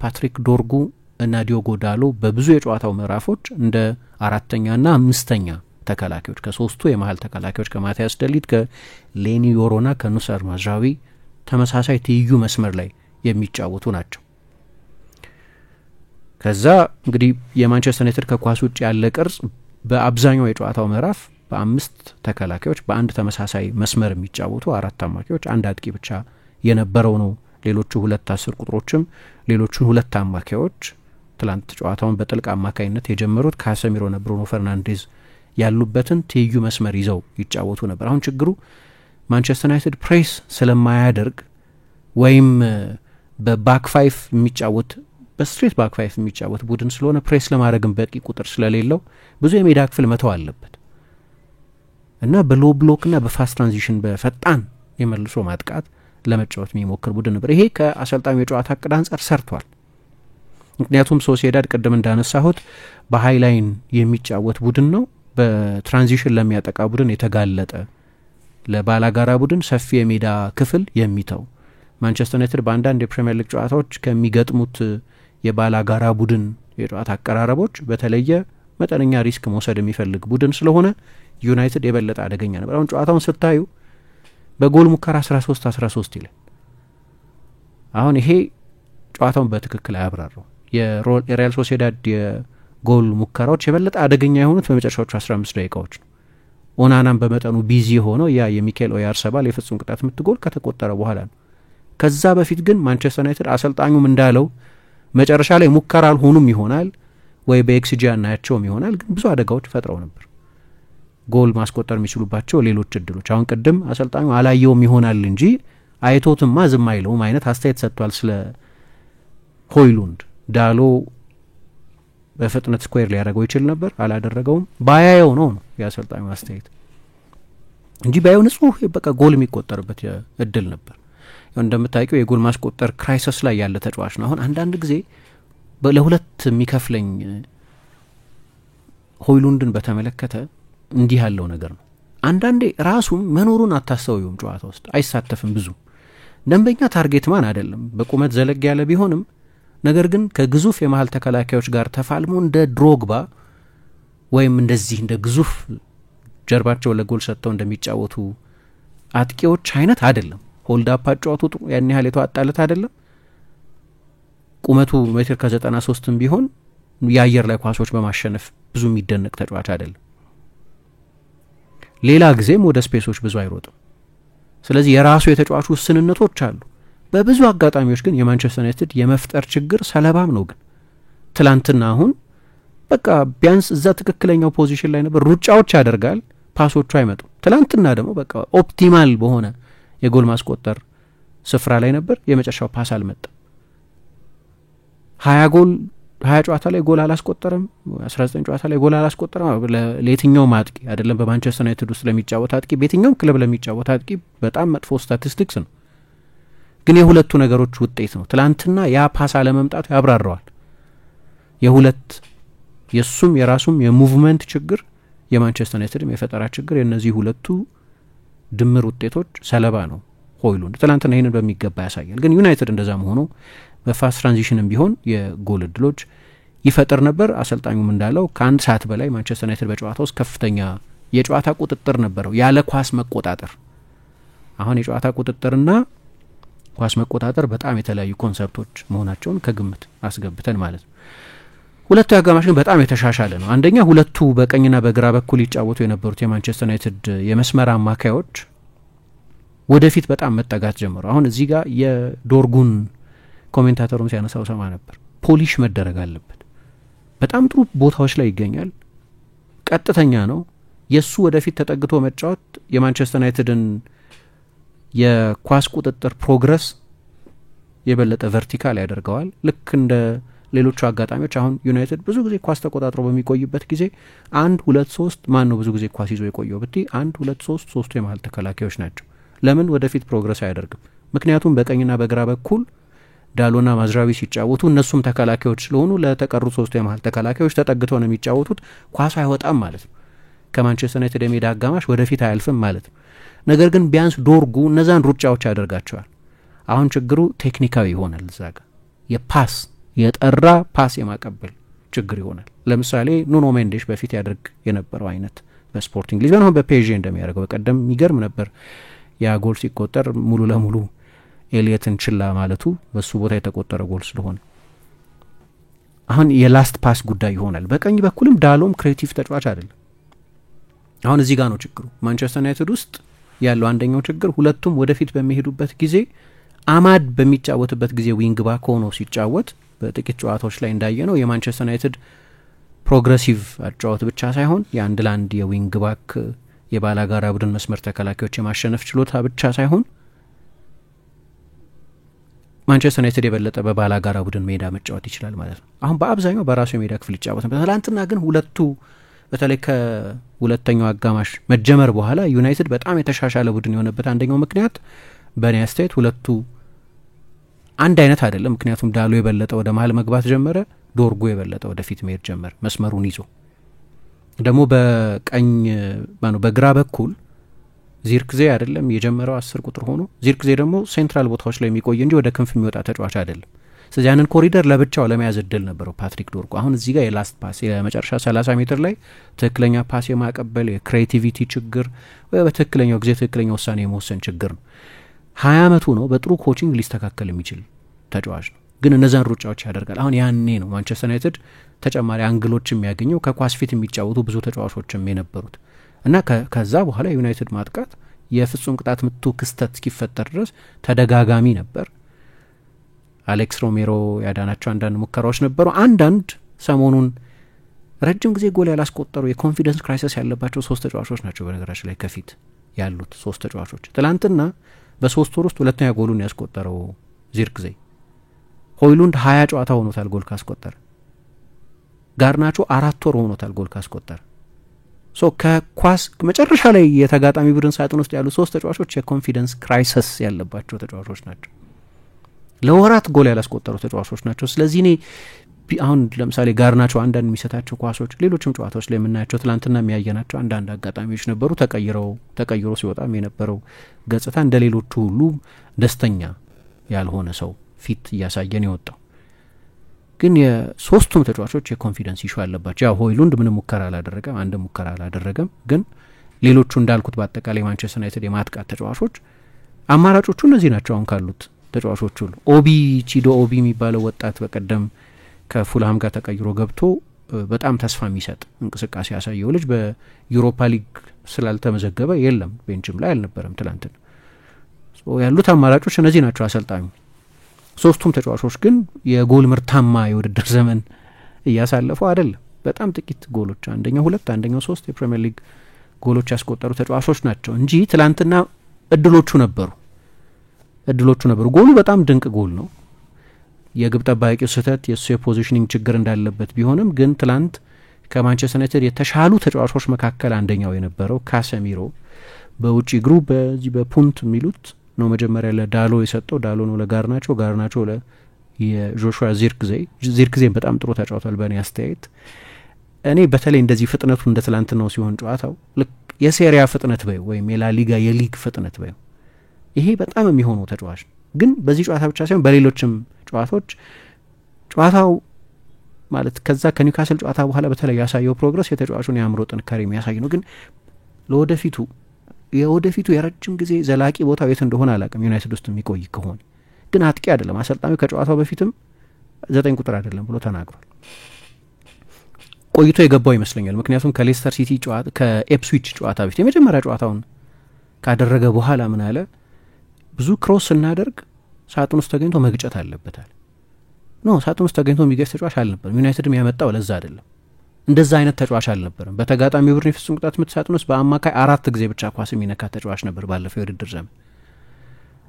Speaker 2: ፓትሪክ ዶርጉ እና ዲዮጎ ዳሎ በብዙ የጨዋታው ምዕራፎች እንደ አራተኛና አምስተኛ ተከላካዮች ከሶስቱ የመሀል ተከላካዮች ከማቲያስ ደሊት ከሌኒ ዮሮና ከኑሰር ማዝራዊ ተመሳሳይ ትይዩ መስመር ላይ የሚጫወቱ ናቸው። ከዛ እንግዲህ የማንቸስተር ዩናይትድ ከኳስ ውጭ ያለ ቅርጽ በአብዛኛው የጨዋታው ምዕራፍ በአምስት ተከላካዮች በአንድ ተመሳሳይ መስመር የሚጫወቱ አራት አማካዮች አንድ አጥቂ ብቻ የነበረው ነው። ሌሎቹ ሁለት 10 ቁጥሮችም ሌሎቹን ሁለት አማካዮች ትላንት ጨዋታውን በጥልቅ አማካይነት የጀመሩት ካሰሚሮና ብሩኖ ፈርናንዴዝ ያሉበትን ትይዩ መስመር ይዘው ይጫወቱ ነበር። አሁን ችግሩ ማንቸስተር ዩናይትድ ፕሬስ ስለማያደርግ ወይም በባክ ፋይፍ የሚጫወት በስትሬት ባክ ፋይፍ የሚጫወት ቡድን ስለሆነ ፕሬስ ለማድረግም በቂ ቁጥር ስለሌለው ብዙ የሜዳ ክፍል መተው አለበት እና በሎ ብሎክና በፋስት ትራንዚሽን በፈጣን የመልሶ ማጥቃት ለመጫወት የሚሞክር ቡድን ነበር። ይሄ ከአሰልጣኙ የጨዋታ እቅድ አንጻር ሰርቷል። ምክንያቱም ሶሲዳድ ቅድም እንዳነሳሁት በሀይ ላይን የሚጫወት ቡድን ነው። በትራንዚሽን ለሚያጠቃ ቡድን የተጋለጠ ለባላጋራ ቡድን ሰፊ የሜዳ ክፍል የሚተው ማንቸስተር ዩናይትድ በአንዳንድ የፕሪሚየር ሊግ ጨዋታዎች ከሚገጥሙት የባላጋራ ቡድን የጨዋታ አቀራረቦች በተለየ መጠነኛ ሪስክ መውሰድ የሚፈልግ ቡድን ስለሆነ ዩናይትድ የበለጠ አደገኛ ነበር። አሁን ጨዋታውን ስታዩ በጎል ሙከራ 13-13 ይላል። አሁን ይሄ ጨዋታውን በትክክል አያብራራው። የሪያል ሶሲዳድ የጎል ሙከራዎች የበለጠ አደገኛ የሆኑት በመጨረሻዎቹ 15 ደቂቃዎች ነው። ኦናናም በመጠኑ ቢዚ ሆነው ያ የሚካኤል ኦያርሰባል የፍጹም ቅጣት ምት ጎል ከተቆጠረ በኋላ ነው። ከዛ በፊት ግን ማንቸስተር ዩናይትድ አሰልጣኙም እንዳለው መጨረሻ ላይ ሙከራ አልሆኑም ይሆናል ወይ በኤክስጂ አናያቸውም ይሆናል፣ ግን ብዙ አደጋዎች ፈጥረው ነበር ጎል ማስቆጠር የሚችሉባቸው ሌሎች እድሎች። አሁን ቅድም አሰልጣኙ አላየውም ይሆናል እንጂ አይቶትማ ዝም አይለውም አይነት አስተያየት ሰጥቷል ስለ ሆይሉንድ። ዳሎ በፍጥነት ስኩዌር ሊያደርገው ይችል ነበር፣ አላደረገውም። ባያየው ነው የአሰልጣኙ አስተያየት እንጂ ባየው ንጹህ በቃ ጎል የሚቆጠርበት እድል ነበር። እንደምታውቂው የጎል ማስቆጠር ክራይሲስ ላይ ያለ ተጫዋች ነው። አሁን አንዳንድ ጊዜ ለሁለት የሚከፍለኝ ሆይሉንድን በተመለከተ እንዲህ ያለው ነገር ነው። አንዳንዴ ራሱም መኖሩን አታስተውዩም፣ ጨዋታ ውስጥ አይሳተፍም። ብዙ ደንበኛ ታርጌት ማን አይደለም፣ በቁመት ዘለግ ያለ ቢሆንም ነገር ግን ከግዙፍ የመሀል ተከላካዮች ጋር ተፋልሞ እንደ ድሮግባ ወይም እንደዚህ እንደ ግዙፍ ጀርባቸው ለጎል ሰጥተው እንደሚጫወቱ አጥቂዎች አይነት አይደለም። ሆልድ አፕ አጫወቱ ያን ያህል የተዋጣለት አይደለም። ቁመቱ 1.93 ቢሆን የአየር ላይ ኳሶች በማሸነፍ ብዙ የሚደነቅ ተጫዋች አይደለም። ሌላ ጊዜም ወደ ስፔሶች ብዙ አይሮጥም። ስለዚህ የራሱ የተጫዋቹ ውስንነቶች አሉ። በብዙ አጋጣሚዎች ግን የማንቸስተር ዩናይትድ የመፍጠር ችግር ሰለባም ነው። ግን ትላንትና አሁን በቃ ቢያንስ እዛ ትክክለኛው ፖዚሽን ላይ ነበር፣ ሩጫዎች ያደርጋል፣ ፓሶቹ አይመጡም። ትላንትና ደግሞ በቃ ኦፕቲማል በሆነ የጎል ማስቆጠር ስፍራ ላይ ነበር፣ የመጨረሻው ፓስ አልመጣም። 20 ጨዋታ ላይ ጎል አላስቆጠረም፣ 19 ጨዋታ ላይ ጎል አላስቆጠረም። ለየትኛውም አጥቂ አይደለም በማንቸስተር ዩናይትድ ውስጥ ለሚጫወት አጥቂ፣ በየትኛውም ክለብ ለሚጫወት አጥቂ በጣም መጥፎ ስታቲስቲክስ ነው። ግን የሁለቱ ነገሮች ውጤት ነው። ትላንትና ያ ፓስ አለመምጣቱ ያብራራዋል። የሱም የራሱም የሙቭመንት ችግር የማንቸስተር ዩናይትድም የፈጠራ ችግር የእነዚህ ሁለቱ ድምር ውጤቶች ሰለባ ነው ሆይሉንድ። ትላንትና ይህንን በሚገባ ያሳያል። ግን ዩናይትድ እንደዛ መሆኑ በፋስት ትራንዚሽንም ቢሆን የጎል እድሎች ይፈጥር ነበር። አሰልጣኙም እንዳለው ከአንድ ሰዓት በላይ ማንቸስተር ዩናይትድ በጨዋታ ውስጥ ከፍተኛ የጨዋታ ቁጥጥር ነበረው፣ ያለ ኳስ መቆጣጠር። አሁን የጨዋታ ቁጥጥርና ኳስ መቆጣጠር በጣም የተለያዩ ኮንሰፕቶች መሆናቸውን ከግምት አስገብተን ማለት ነው። ሁለቱ አጋማሽ ግን በጣም የተሻሻለ ነው። አንደኛ ሁለቱ በቀኝና በግራ በኩል ይጫወቱ የነበሩት የማንቸስተር ዩናይትድ የመስመር አማካዮች ወደፊት በጣም መጠጋት ጀመሩ። አሁን እዚህ ጋር የዶርጉን ኮሜንታተሩም ሲያነሳው ሰማ ነበር። ፖሊሽ መደረግ አለበት። በጣም ጥሩ ቦታዎች ላይ ይገኛል። ቀጥተኛ ነው። የሱ ወደፊት ተጠግቶ መጫወት የማንቸስተር ዩናይትድን የኳስ ቁጥጥር ፕሮግረስ የበለጠ ቨርቲካል ያደርገዋል። ልክ እንደ ሌሎቹ አጋጣሚዎች አሁን ዩናይትድ ብዙ ጊዜ ኳስ ተቆጣጥሮ በሚቆይበት ጊዜ 1 2 3 ማን ነው ብዙ ጊዜ ኳስ ይዞ የቆየው ብቲ 1 2 3 ሶስቱ የመሀል ተከላካዮች ናቸው። ለምን ወደፊት ፕሮግረስ አያደርግም? ምክንያቱም በቀኝና በግራ በኩል ዳሎና ማዝራዊ ሲጫወቱ እነሱም ተከላካዮች ስለሆኑ ለተቀሩት ሶስቱ የመሀል ተከላካዮች ተጠግተው ነው የሚጫወቱት። ኳሱ አይወጣም ማለት ነው። ከማንቸስተር ዩናይትድ የሜዳ አጋማሽ ወደፊት አያልፍም ማለት ነው። ነገር ግን ቢያንስ ዶርጉ እነዛን ሩጫዎች ያደርጋቸዋል። አሁን ችግሩ ቴክኒካዊ ይሆናል። እዛ ጋር የፓስ የጠራ ፓስ የማቀበል ችግር ይሆናል። ለምሳሌ ኑኖ ሜንዴሽ በፊት ያደርግ የነበረው አይነት በስፖርቲንግ ሊዝበን አሁን በፔዤ እንደሚያደርገው በቀደም የሚገርም ነበር። ያ ጎል ሲቆጠር ሙሉ ለሙሉ ኤሊየትን ችላ ማለቱ በሱ ቦታ የተቆጠረ ጎል ስለሆነ አሁን የላስት ፓስ ጉዳይ ይሆናል። በቀኝ በኩልም ዳሎም ክሬቲቭ ተጫዋች አይደለም። አሁን እዚህ ጋር ነው ችግሩ። ማንቸስተር ዩናይትድ ውስጥ ያለው አንደኛው ችግር ሁለቱም ወደፊት በሚሄዱበት ጊዜ አማድ በሚጫወትበት ጊዜ ዊንግ ባክ ሆኖ ሲጫወት በጥቂት ጨዋታዎች ላይ እንዳየ ነው የማንቸስተር ዩናይትድ ፕሮግሬሲቭ አጫወት ብቻ ሳይሆን የአንድ ለአንድ የዊንግ ባክ የባላጋራ ቡድን መስመር ተከላካዮች የማሸነፍ ችሎታ ብቻ ሳይሆን ማንቸስተር ዩናይትድ የበለጠ በባላጋራ ቡድን ሜዳ መጫወት ይችላል ማለት ነው። አሁን በአብዛኛው በራሱ የሜዳ ክፍል ይጫወት ነበር። ትናንትና ግን ሁለቱ በተለይ ከሁለተኛው አጋማሽ መጀመር በኋላ ዩናይትድ በጣም የተሻሻለ ቡድን የሆነበት አንደኛው ምክንያት በእኔ አስተያየት ሁለቱ አንድ አይነት አይደለም። ምክንያቱም ዳሎ የበለጠ ወደ መሀል መግባት ጀመረ፣ ዶርጉ የበለጠ ወደፊት መሄድ ጀመረ መስመሩን ይዞ። ደግሞ በግራ በኩል ዚርክዜ አይደለም የጀመረው 10 ቁጥር ሆኖ ዚርክዜ ደግሞ ሴንትራል ቦታዎች ላይ የሚቆይ እንጂ ወደ ክንፍ የሚወጣ ተጫዋች አይደለም። ስለዚህ ያንን ኮሪደር ለብቻው ለመያዝ እድል ነበረው ፓትሪክ ዶርጉ። አሁን እዚህ ጋር የላስት ፓስ የመጨረሻ 30 ሜትር ላይ ትክክለኛ ፓስ የማቀበል የክሬቲቪቲ ችግር ወይ በትክክለኛው ጊዜ ትክክለኛ ውሳኔ የመወሰን ችግር ነው። 20 ዓመቱ ነው። በጥሩ ኮቺንግ ሊስተካከል የሚችል ተጫዋች ነው፣ ግን እነዛን ሩጫዎች ያደርጋል። አሁን ያኔ ነው ማንቸስተር ዩናይትድ ተጨማሪ አንግሎች የሚያገኘው ከኳስ ፊት የሚጫወቱ ብዙ ተጫዋቾችም የነበሩት እና ከዛ በኋላ የዩናይትድ ማጥቃት የፍጹም ቅጣት ምቱ ክስተት እስኪፈጠር ድረስ ተደጋጋሚ ነበር። አሌክስ ሮሜሮ ያዳናቸው አንዳንድ ሙከራዎች ነበሩ። አንዳንድ ሰሞኑን ረጅም ጊዜ ጎል ያላስቆጠሩ የኮንፊደንስ ክራይሲስ ያለባቸው 3 ተጫዋቾች ናቸው። በነገራችን ላይ ከፊት ያሉት 3 ተጫዋቾች ትላንትና በ3 ወር ውስጥ ሁለተኛ ጎሉን ያስቆጠረው ዚርክዜ። ሆይሉንድ 20 ጨዋታ ሆኖታል ጎል ካስቆጠረ። ጋርናቾ 4 ወር ሆኖታል ጎል ካስቆጠረ። ከኳስ መጨረሻ ላይ የተጋጣሚ ቡድን ሳጥን ውስጥ ያሉ 3 ተጫዋቾች የኮንፊደንስ ክራይሲስ ያለባቸው ተጫዋቾች ናቸው። ለወራት ጎል ያላስቆጠሩ ተጫዋቾች ናቸው። ስለዚህ እኔ አሁን ለምሳሌ ጋርናቾ አንዳንድ የሚሰጣቸው ኳሶች ሌሎችም ጨዋታዎች ላይ የምናያቸው ትላንትና የሚያየናቸው አንዳንድ አጋጣሚዎች ነበሩ። ተቀይሮ ሲወጣም የነበረው ገጽታ እንደ ሌሎቹ ሁሉ ደስተኛ ያልሆነ ሰው ፊት እያሳየን የወጣው ግን የሶስቱም ተጫዋቾች የኮንፊደንስ ኢሹ አለባቸው። ያው ሆይሉንድ ምንም ሙከራ አላደረገም፣ አንድ ሙከራ አላደረገም። ግን ሌሎቹ እንዳልኩት በአጠቃላይ ማንቸስተር ዩናይትድ የማጥቃት ተጫዋቾች አማራጮቹ እነዚህ ናቸው። አሁን ካሉት ተጫዋቾች ሁሉ ቺዶ ኦቢ የሚባለው ወጣት በቀደም ከፉልሃም ጋር ተቀይሮ ገብቶ በጣም ተስፋ የሚሰጥ እንቅስቃሴ ያሳየው ልጅ በዩሮፓ ሊግ ስላልተመዘገበ የለም፣ ቤንችም ላይ አልነበረም ትላንትና። ያሉት አማራጮች እነዚህ ናቸው አሰልጣኙ። ሶስቱም ተጫዋቾች ግን የጎል ምርታማ የውድድር ዘመን እያሳለፉ አይደለም። በጣም ጥቂት ጎሎች፣ አንደኛው 2 አንደኛው 3 የፕሪሚየር ሊግ ጎሎች ያስቆጠሩ ተጫዋቾች ናቸው እንጂ ትላንትና እድሎቹ ነበሩ። ጎሉ በጣም ድንቅ ጎል ነው። የግብ ጠባቂው ስህተት የእሱ የፖዚሽኒንግ ችግር እንዳለበት ቢሆንም ግን ትላንት ከማንቸስተር ዩናይትድ የተሻሉ ተጫዋቾች መካከል አንደኛው የነበረው ካሰሚሮ በውጪ እግሩ በዚህ በፑንት የሚሉት ነው መጀመሪያ ለዳሎ የሰጠው። ዳሎ ነው ጋርናቾ የጆሹዋ ዚርክዜን በጣም ጥሩ ተጫውቷል በእኔ አስተያየት። እኔ በተለይ እንደዚህ ፍጥነቱ እንደ ትላንትናው ሲሆን ጨዋታው ልክ የሴሪያ ፍጥነት በዩ ወይም የላሊጋ የሊግ ፍጥነት በዩ ይሄ በጣም የሚሆነው ተጫዋች ግን በዚህ ጨዋታ ብቻ ሳይሆን በሌሎችም ጨዋታዎች ጨዋታው ማለት ከዛ ከኒውካስል ጨዋታ በኋላ በተለይ ያሳየው ፕሮግረስ የተጫዋቹን የአእምሮ ጥንካሬ የሚያሳይ ነው። ግን የወደፊቱ የረጅም ጊዜ ዘላቂ ቦታው የት እንደሆነ አላውቅም። ዩናይትድ ውስጥ የሚቆይ ከሆነ ግን አጥቂ አይደለም። አሰልጣኙ ከጨዋታው በፊትም 9 ቁጥር አይደለም ብሎ ተናግሯል። ቆይቶ የገባው ይመስለኛል። ምክንያቱም ከሌስተር ሲቲ ከኤፕስዊች ጨዋታ በፊት የመጀመሪያ ጨዋታውን ካደረገ በኋላ ምን አለ፣ ብዙ ክሮስ ስናደርግ ሳጥን ውስጥ ተገኝቶ መግጨት አለበታል። ሳጥን ውስጥ ተገኝቶ የሚገጭ ተጫዋች አልነበረም። ዩናይትድም ያመጣው ለዛ አይደለም፣ እንደዛ አይነት ተጫዋች አልነበረም። በተጋጣሚ ቡድን የፍጹም ቅጣት ምት ሳጥን ውስጥ በአማካይ 4 ጊዜ ብቻ ኳስ የሚነካ ተጫዋች ነበር ባለፈው የውድድር ዘመን።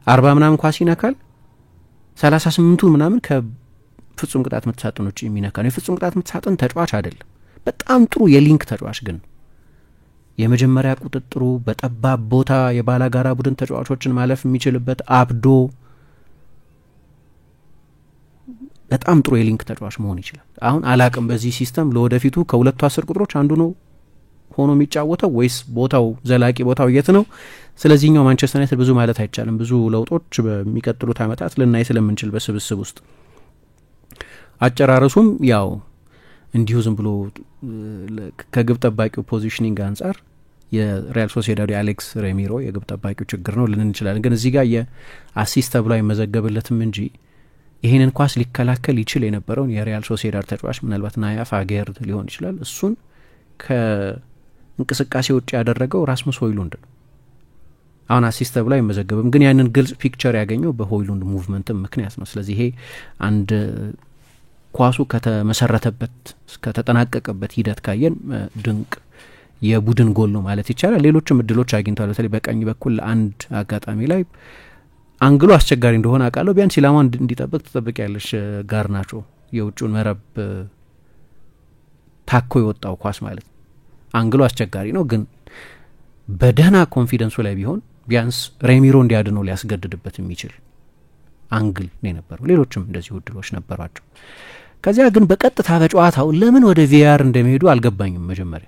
Speaker 2: 40 ምናምን ኳስ ይነካል፣ 38ቱ ምናምን ከፍጹም ቅጣት ምት ሳጥን ውጭ የሚነካ ነው። የፍጹም ቅጣት ምት ሳጥን ተጫዋች አይደለም። በጣም ጥሩ የሊንክ ተጫዋች ግን የመጀመሪያ ቁጥጥሩ በጠባብ ቦታ የባላጋራ ቡድን ተጫዋቾችን ማለፍ የሚችልበት አብዶ በጣም ጥሩ የሊንክ ተጫዋች መሆን ይችላል። አሁን አላቅም በዚህ ሲስተም ለወደፊቱ ከሁለቱ 10 ቁጥሮች አንዱ ነው ሆኖ የሚጫወተው ወይስ ቦታው ዘላቂ ቦታው የት ነው? ስለዚህኛው ማንቸስተር ዩናይትድ ብዙ ማለት አይቻልም። ብዙ ለውጦች በሚቀጥሉት ዓመታት ልናይ ስለምንችል በስብስብ ውስጥ አጨራረሱም ያው እንዲሁ ዝም ብሎ ከግብ ጠባቂው ፖዚሽኒንግ አንጻር የሪያል ሶሲዳድ አሌክስ ሬሚሮ የግብ ጠባቂው ችግር ነው ልንን እንችላለን። ግን እዚህ ጋር የአሲስት ተብሎ አይመዘገብለትም እንጂ ይሄንን ኳስ ሊከላከል ይችል የነበረውን የሪያል ሶሲዳድ ተጫዋች ምናልባት ናያፍ አጌር ሊሆን ይችላል እሱን ከእንቅስቃሴ ውጭ ያደረገው ራስሙስ ሆይሉንድ ነው። አሁን አሲስት ተብሎ አይመዘገብም፣ ግን ያንን ግልጽ ፒክቸር ያገኘው በሆይሉንድ ሙቭመንትም ምክንያት ነው። ስለዚህ ይሄ አንድ ኳሱ ከተመሰረተበት ከተጠናቀቀበት ሂደት ካየን ድንቅ የቡድን ጎል ነው ማለት ይቻላል። ሌሎችም እድሎች አግኝተዋል። በተለይ በቀኝ በኩል አንድ አጋጣሚ ላይ አንግሉ አስቸጋሪ እንደሆነ አውቃለሁ። ቢያንስ ኢላማ እንዲጠብቅ ትጠብቂያለሽ። ጋርናቾ የውጭውን መረብ ታኮ የወጣው ኳስ ማለት ነው። አንግሉ አስቸጋሪ ነው፣ ግን በደህና ኮንፊደንሱ ላይ ቢሆን ቢያንስ ሬሚሮ እንዲያድነው ሊያስገድድበት የሚችል አንግል ነው የነበረው። ሌሎችም እንደዚህ እድሎች ነበሯቸው። ከዚያ ግን በቀጥታ በጨዋታው ለምን ወደ ቪአር እንደሚሄዱ አልገባኝም። መጀመሪያ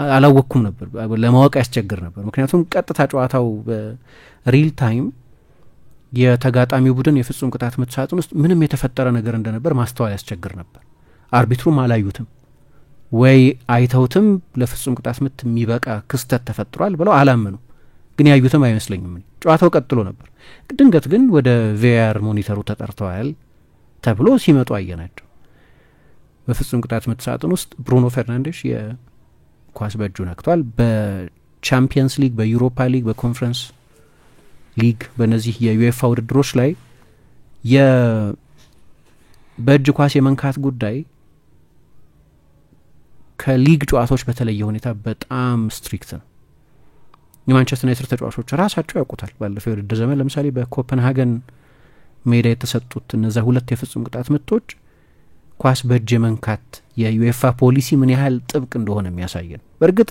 Speaker 2: አላወቅኩም ነበር፣ ለማወቅ ያስቸግር ነበር። ምክንያቱም ቀጥታ ጨዋታው በሪል ታይም የተጋጣሚ ቡድን የፍጹም ቅጣት ምት ሳጥን ውስጥ ምንም የተፈጠረ ነገር እንደነበር ማስተዋል ያስቸግር ነበር። አርቢትሩም አላዩትም ወይ አይተውትም ለፍጹም ቅጣት ምት የሚበቃ ክስተት ተፈጥሯል ብለው አላመኑ። ግን ያዩትም አይመስለኝም። ጨዋታው ቀጥሎ ነበር። ድንገት ግን ወደ ቪአር ሞኒተሩ ተጠርተዋል ተብሎ ሲመጡ አየናቸው። በፍጹም ቅጣት ምት ሳጥን ውስጥ ብሩኖ ፈርናንዴሽ የኳስ በእጁ ነክቷል። በቻምፒየንስ ሊግ፣ በዩሮፓ ሊግ፣ በኮንፈረንስ ሊግ በእነዚህ የዩኤፋ ውድድሮች ላይ በእጅ ኳስ የመንካት ጉዳይ ከሊግ ጨዋታዎች በተለየ ሁኔታ በጣም ስትሪክት ነው። የማንቸስተር ዩናይትድ ተጫዋቾች ራሳቸው ያውቁታል። ባለፈው የውድድር ዘመን ለምሳሌ በኮፐንሃገን ሜዳ የተሰጡት እነዛ 2 የፍጹም ቅጣት ምቶች ኳስ በእጅ የመንካት የዩኤፋ ፖሊሲ ምን ያህል ጥብቅ እንደሆነ የሚያሳይ ነው። በእርግጥ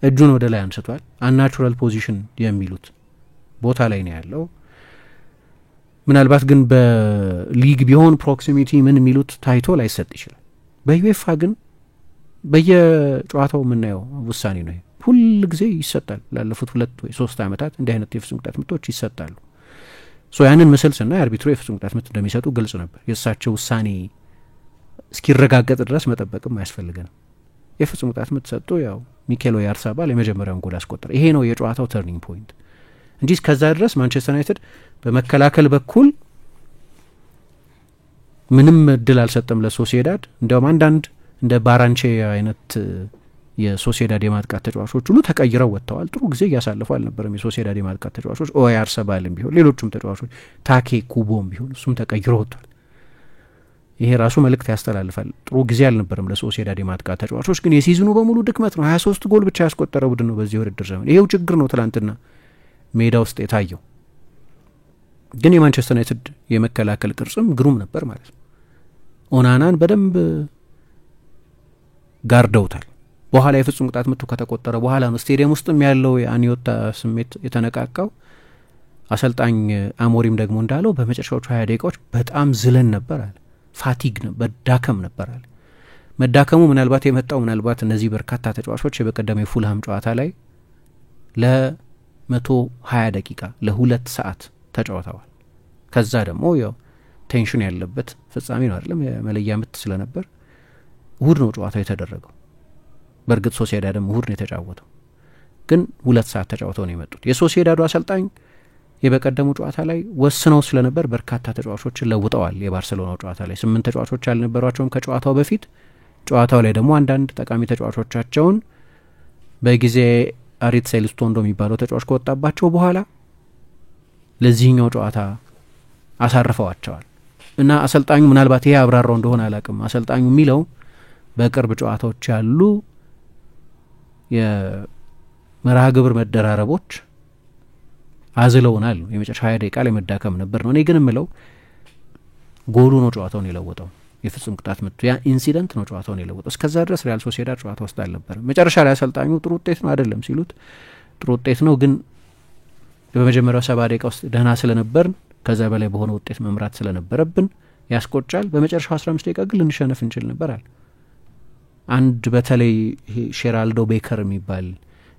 Speaker 2: እጁን ወደ ላይ አንስቷል። አንናቹራል ፖዚሽን የሚሉት ቦታ ላይ ነው ያለው። ምናልባት ግን በሊግ ቢሆን ፕሮክሲሚቲ ምን የሚሉት ታይቶ ላይሰጥ ይችላል። በዩኤፋ ግን በየጨዋታው የምናየው ውሳኔ ነው። ሁል ጊዜ ይሰጣል። ላለፉት 2 ወይ 3 ዓመታት እንዲህ አይነት የፍጹም ቅጣት ምቶች ይሰጣሉ። ያንን ምስል ስናይ አርቢትሩ የፍጹም ቅጣት ምት እንደሚሰጡ ግልጽ ነበር። የእሳቸው ውሳኔ እስኪረጋገጥ ድረስ መጠበቅም አያስፈልገንም። የፍጹም ቅጣት ምት ሰጥቶ ያው ሚኬል ኦያርሳባል የመጀመሪያውን ጎል አስቆጠረ። ይሄ ነው የጨዋታው ተርኒንግ ፖይንት እንጂ እስከዛ ድረስ ማንቸስተር ዩናይትድ በመከላከል በኩል ምንም እድል አልሰጠም ለሶሲዳድ። እንዲያውም አንዳንድ እንደ ባራንቼ አይነት የሶሲዳድ የማጥቃት ተጫዋቾች ሁሉ ተቀይረው ወጥተዋል። ጥሩ ጊዜ እያሳለፉ አልነበረም የሶሲዳድ የማጥቃት ተጫዋቾች። ኦያርሰባልም ቢሆን ሌሎቹም ተጫዋቾች ታኬ ኩቦም ቢሆን እሱም ተቀይሮ ወጥቷል። ይሄ ራሱ መልእክት ያስተላልፋል። ጥሩ ጊዜ አልነበረም ለሶሲዳድ የማጥቃት ተጫዋቾች። ግን የሲዝኑ በሙሉ ድክመት ነው። 23 ጎል ብቻ ያስቆጠረ ቡድን ነው በዚህ ውድድር ዘመን። ይሄው ችግር ነው ትላንትና ሜዳ ውስጥ የታየው። ግን የማንቸስተር ዩናይትድ የመከላከል ቅርጽም ግሩም ነበር ማለት ነው። ኦናናን በደንብ ጋርደውታል። በኋላ የፍጹም ቅጣት ምቱ ከተቆጠረ በኋላ ነው ስቴዲየም ውስጥም ያለው የአኒዮታ ስሜት የተነቃቃው። አሰልጣኝ አሞሪም ደግሞ እንዳለው በመጨረሻዎቹ 20 ደቂቃዎች በጣም ዝለን ነበር አለ። ፋቲግ መዳከም ነበር አለ። መዳከሙ ምናልባት የመጣው ምናልባት እነዚህ በርካታ ተጫዋቾች በቀደም የፉልሃም ጨዋታ ላይ ለ120 ደቂቃ ለ2 ሰዓት ተጫውተዋል። ከዛ ደግሞ ያው ቴንሽን ያለበት ፍጻሜ ነው አይደለም፣ የመለያ ምት ስለነበር እሁድ ነው ጨዋታው የተደረገው። በእርግጥ ሶሲዳድም እሁድ ነው የተጫወተው፣ ግን 2 ሰዓት ተጫውተው ነው የመጡት። የሶሲዳዱ አሰልጣኝ የበቀደሙ ጨዋታ ላይ ወስነው ስለነበር በርካታ ተጫዋቾችን ለውጠዋል። የባርሴሎናው ጨዋታ ላይ 8 ተጫዋቾች ያልነበሯቸውም ከጨዋታው በፊት፣ ጨዋታው ላይ ደግሞ አንዳንድ ጠቃሚ ተጫዋቾቻቸውን በጊዜ አሪት ሴልስቶንዶ የሚባለው ተጫዋች ከወጣባቸው በኋላ ለዚህኛው ጨዋታ አሳርፈዋቸዋል። እና አሰልጣኙ ምናልባት ይሄ አብራራው እንደሆነ አላቅም፣ አሰልጣኙ የሚለው በቅርብ ጨዋታዎች ያሉ የመርሃ ግብር መደራረቦች አዝለውናል ነው። የመጨረሻ 20 ደቂቃ ላይ መዳከም ነበር ነው። እኔ ግን የምለው ጎሉ ነው ጨዋታውን የለወጠው። የፍጹም ቅጣት ምቱ ያ ኢንሲደንት ነው ጨዋታውን የለወጠው። እስከዛ ድረስ ሪያል ሶሲዳድ ጨዋታ ውስጥ አልነበረም። መጨረሻ ላይ አሰልጣኙ ጥሩ ውጤት ነው አይደለም ሲሉት ጥሩ ውጤት ነው፣ ግን በመጀመሪያው 70 ደቂቃ ውስጥ ደህና ስለነበርን ከዛ በላይ በሆነ ውጤት መምራት ስለነበረብን ያስቆጫል። በመጨረሻው 15 ደቂቃ ግን ልንሸነፍ እንችል ነበር አለ። አንድ በተለይ ሼራልዶ ቤከር የሚባል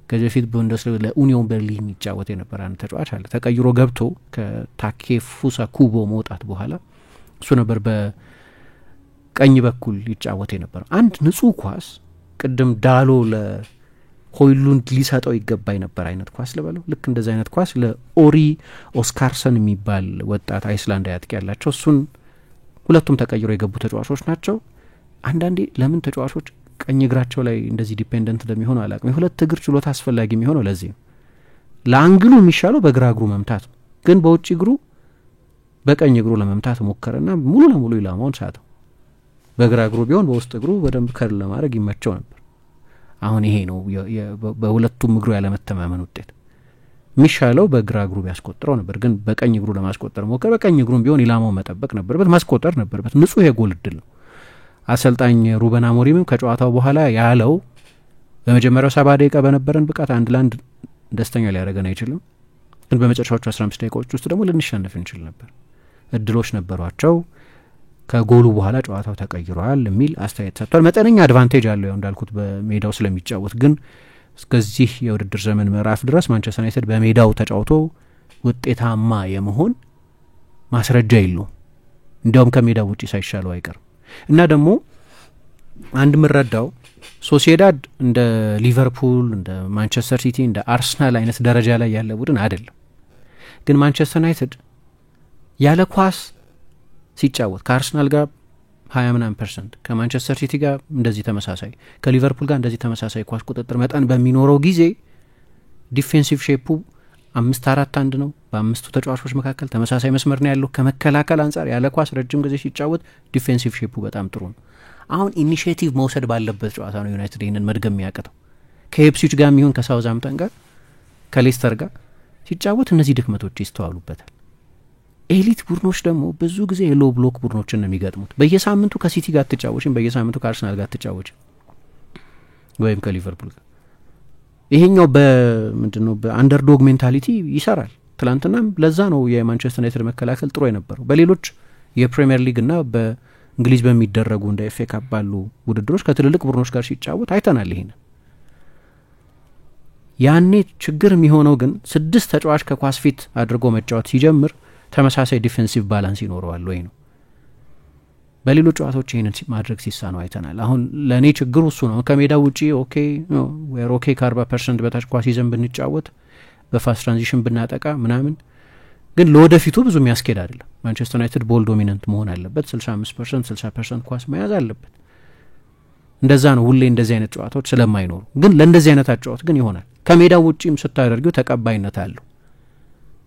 Speaker 2: ከዚህ በፊት ቡንደስሊጋ ለኡኒዮን በርሊን ይጫወት የነበረ አንድ ተጫዋች አለ። ተቀይሮ ገብቶ ከታኬፉሳ ኩቦ መውጣት በኋላ እሱ ነበር በቀኝ በኩል ይጫወት የነበረ። አንድ ንጹህ ኳስ ቅድም ዳሎ ሆይሉንድ ሊሰጠው ይገባኝ ነበር አይነት ኳስ ልበለው። ልክ እንደዚህ አይነት ኳስ ለኦሪ ኦስካርሰን የሚባል ወጣት አይስላንድ አጥቂ ያላቸው እሱን ሁለቱም ተቀይሮ የገቡ ተጫዋቾች ናቸው። አንዳንዴ ለምን ተጫዋቾች ቀኝ እግራቸው ላይ እንደዚህ ዲፔንደንት እንደሚሆኑ አላውቅም። የሁለት እግር ችሎታ አስፈላጊ የሚሆነው ለዚህ ነው። ለአንግሉ የሚሻለው በግራ እግሩ መምታት ነው፣ ግን በውጭ እግሩ በቀኝ እግሩ ለመምታት ሞከረና ሙሉ ለሙሉ ኢላማውን ሳተው። በግራ እግሩ ቢሆን በውስጥ እግሩ በደንብ ከርል ለማድረግ ይመቸው ነበር። አሁን ይሄ ነው በሁለቱም እግሩ ያለመተማመን ውጤት። የሚሻለው በግራ እግሩ ቢያስቆጥረው ነበር፣ ግን በቀኝ እግሩ ለማስቆጠር ሞከረ። በቀኝ እግሩም ቢሆን ኢላማውን መጠበቅ ነበረበት፣ ማስቆጠር ነበረበት። ንጹህ የጎል እድል ነው። አሰልጣኝ ሩበን አሞሪምም ከጨዋታው በኋላ ያለው በመጀመሪያው 70 ደቂቃ በነበረን ብቃት 1-1 ደስተኛ ሊያደርገን አይችልም፣ ግን በመጨረሻዎቹ 15 ደቂቃዎች ውስጥ ደግሞ ልንሸነፍ እንችል ነበር፣ እድሎች ነበሯቸው፣ ከጎሉ በኋላ ጨዋታው ተቀይሯል የሚል አስተያየት ሰጥቷል። መጠነኛ አድቫንቴጅ አለው ያው እንዳልኩት በሜዳው ስለሚጫወት፣ ግን እስከዚህ የውድድር ዘመን ምዕራፍ ድረስ ማንቸስተር ዩናይትድ በሜዳው ተጫውቶ ውጤታማ የመሆን ማስረጃ የለውም። እንዲያውም ከሜዳው ውጪ ሳይሻለው አይቀርም። እና ደግሞ አንድ ምረዳው ሶሲዳድ እንደ ሊቨርፑል፣ እንደ ማንቸስተር ሲቲ፣ እንደ አርሰናል አይነት ደረጃ ላይ ያለ ቡድን አይደለም። ግን ማንቸስተር ዩናይትድ ያለ ኳስ ሲጫወት ከአርሰናል ጋር 20% ከማንቸስተር ሲቲ ጋር እንደዚህ ተመሳሳይ፣ ከሊቨርፑል ጋር እንደዚህ ተመሳሳይ ኳስ ቁጥጥር መጠን በሚኖረው ጊዜ ዲፌንሲቭ ሼፑ 5-4-1 ነው። በአምስቱ ተጫዋቾች መካከል ተመሳሳይ መስመር ነው ያለው። ከመከላከል አንጻር ያለ ኳስ ረጅም ጊዜ ሲጫወት ዲፌንሲቭ ሼፑ በጣም ጥሩ ነው። አሁን ኢኒሺዬቲቭ መውሰድ ባለበት ጨዋታ ነው ዩናይትድ ይህንን መድገም የሚያቅተው። ከኤፕስዊች ጋር የሚሆን ከሳውዝሃምፕተን ጋር ከሌስተር ጋር ሲጫወት እነዚህ ድክመቶች ይስተዋሉበታል። ኤሊት ቡድኖች ደግሞ ብዙ ጊዜ የሎ ብሎክ ቡድኖችን ነው የሚገጥሙት። በየሳምንቱ ከሲቲ ጋር ትጫወችም፣ በየሳምንቱ ከአርሰናል ጋር ትጫወችም ወይም ከሊቨርፑል ጋር። ይሄኛው በምንድነው በአንደርዶግ ሜንታሊቲ ይሰራል። ትላንትናም ለዛ ነው የማንቸስተር ዩናይትድ መከላከል ጥሩ የነበረው። በሌሎች የፕሪሚየር ሊግ እና በእንግሊዝ በሚደረጉ እንደ ኤፍ ኤ ካፕ ባሉ ውድድሮች ከትልልቅ ቡድኖች ጋር ሲጫወት አይተናል። ይሄን ያኔ ችግር የሚሆነው ግን 6 ተጫዋች ከኳስ ፊት አድርጎ መጫወት ሲጀምር ተመሳሳይ ዲፌንሲቭ ባላንስ ይኖረዋል ወይ ነው። በሌሎች ጨዋታዎች ይህንን ማድረግ ሲሳነው አይተናል። አሁን ለእኔ ችግሩ እሱ ነው። ከሜዳ ውጪ ኦኬ ከ40% በታች ኳስ ይዘን ብንጫወት በፋስት ትራንዚሽን ብናጠቃ ምናምን፣ ግን ለወደፊቱ ብዙ የሚያስኬድ አይደለም። ማንቸስተር ዩናይትድ ቦል ዶሚናንት መሆን አለበት። 65% 60% ኳስ መያዝ አለበት። እንደዛ ነው ሁሌ እንደዚህ አይነት ጨዋታዎች ስለማይኖሩ፣ ግን ለእንደዚህ አይነት አጫወት ግን ይሆናል። ከሜዳ ውጪም ስታደርጊው ተቀባይነት አለው።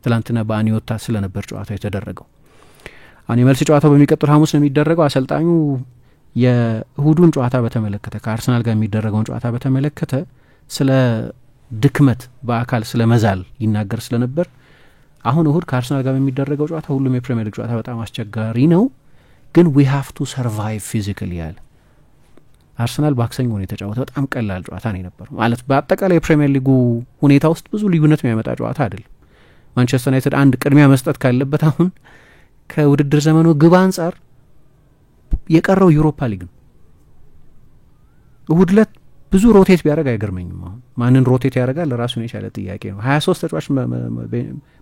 Speaker 2: ትላንትና በአኒዮታ ስለነበር ጨዋታው የተደረገው። አሁን የመልስ ጨዋታው በሚቀጥል ሐሙስ ነው የሚደረገው። አሰልጣኙ የእሁዱን ጨዋታ በተመለከተ ከአርሰናል ጋር የሚደረገውን ጨዋታ በተመለከተ ስለ ድክመት በአካል ስለ መዛል ይናገር ስለነበር አሁን እሁድ ከአርሰናል ጋር በሚደረገው ጨዋታ ሁሉም የፕሪሚየር ሊግ ጨዋታ በጣም አስቸጋሪ ነው፣ ግን ዊ ሃቭ ቱ ሰርቫይቭ ፊዚካሊ ያለ አርሰናል ማክሰኞ ነው የተጫወተው። በጣም ቀላል ጨዋታ ነው የነበረው። ማለት በአጠቃላይ የፕሪሚየር ሊጉ ሁኔታ ውስጥ ብዙ ልዩነት የሚያመጣ ጨዋታ አይደለም። ማንቸስተር ዩናይትድ አንድ ቅድሚያ መስጠት ካለበት አሁን ከውድድር ዘመኑ ግብ አንጻር የቀረው ዩሮፓ ሊግ ነው። እሁድ ዕለት ብዙ ሮቴት ቢያደርግ አይገርመኝም። አሁን ማንን ሮቴት ያደርጋል ለራሱን የቻለ ጥያቄ ነው። 23 ተጫዋች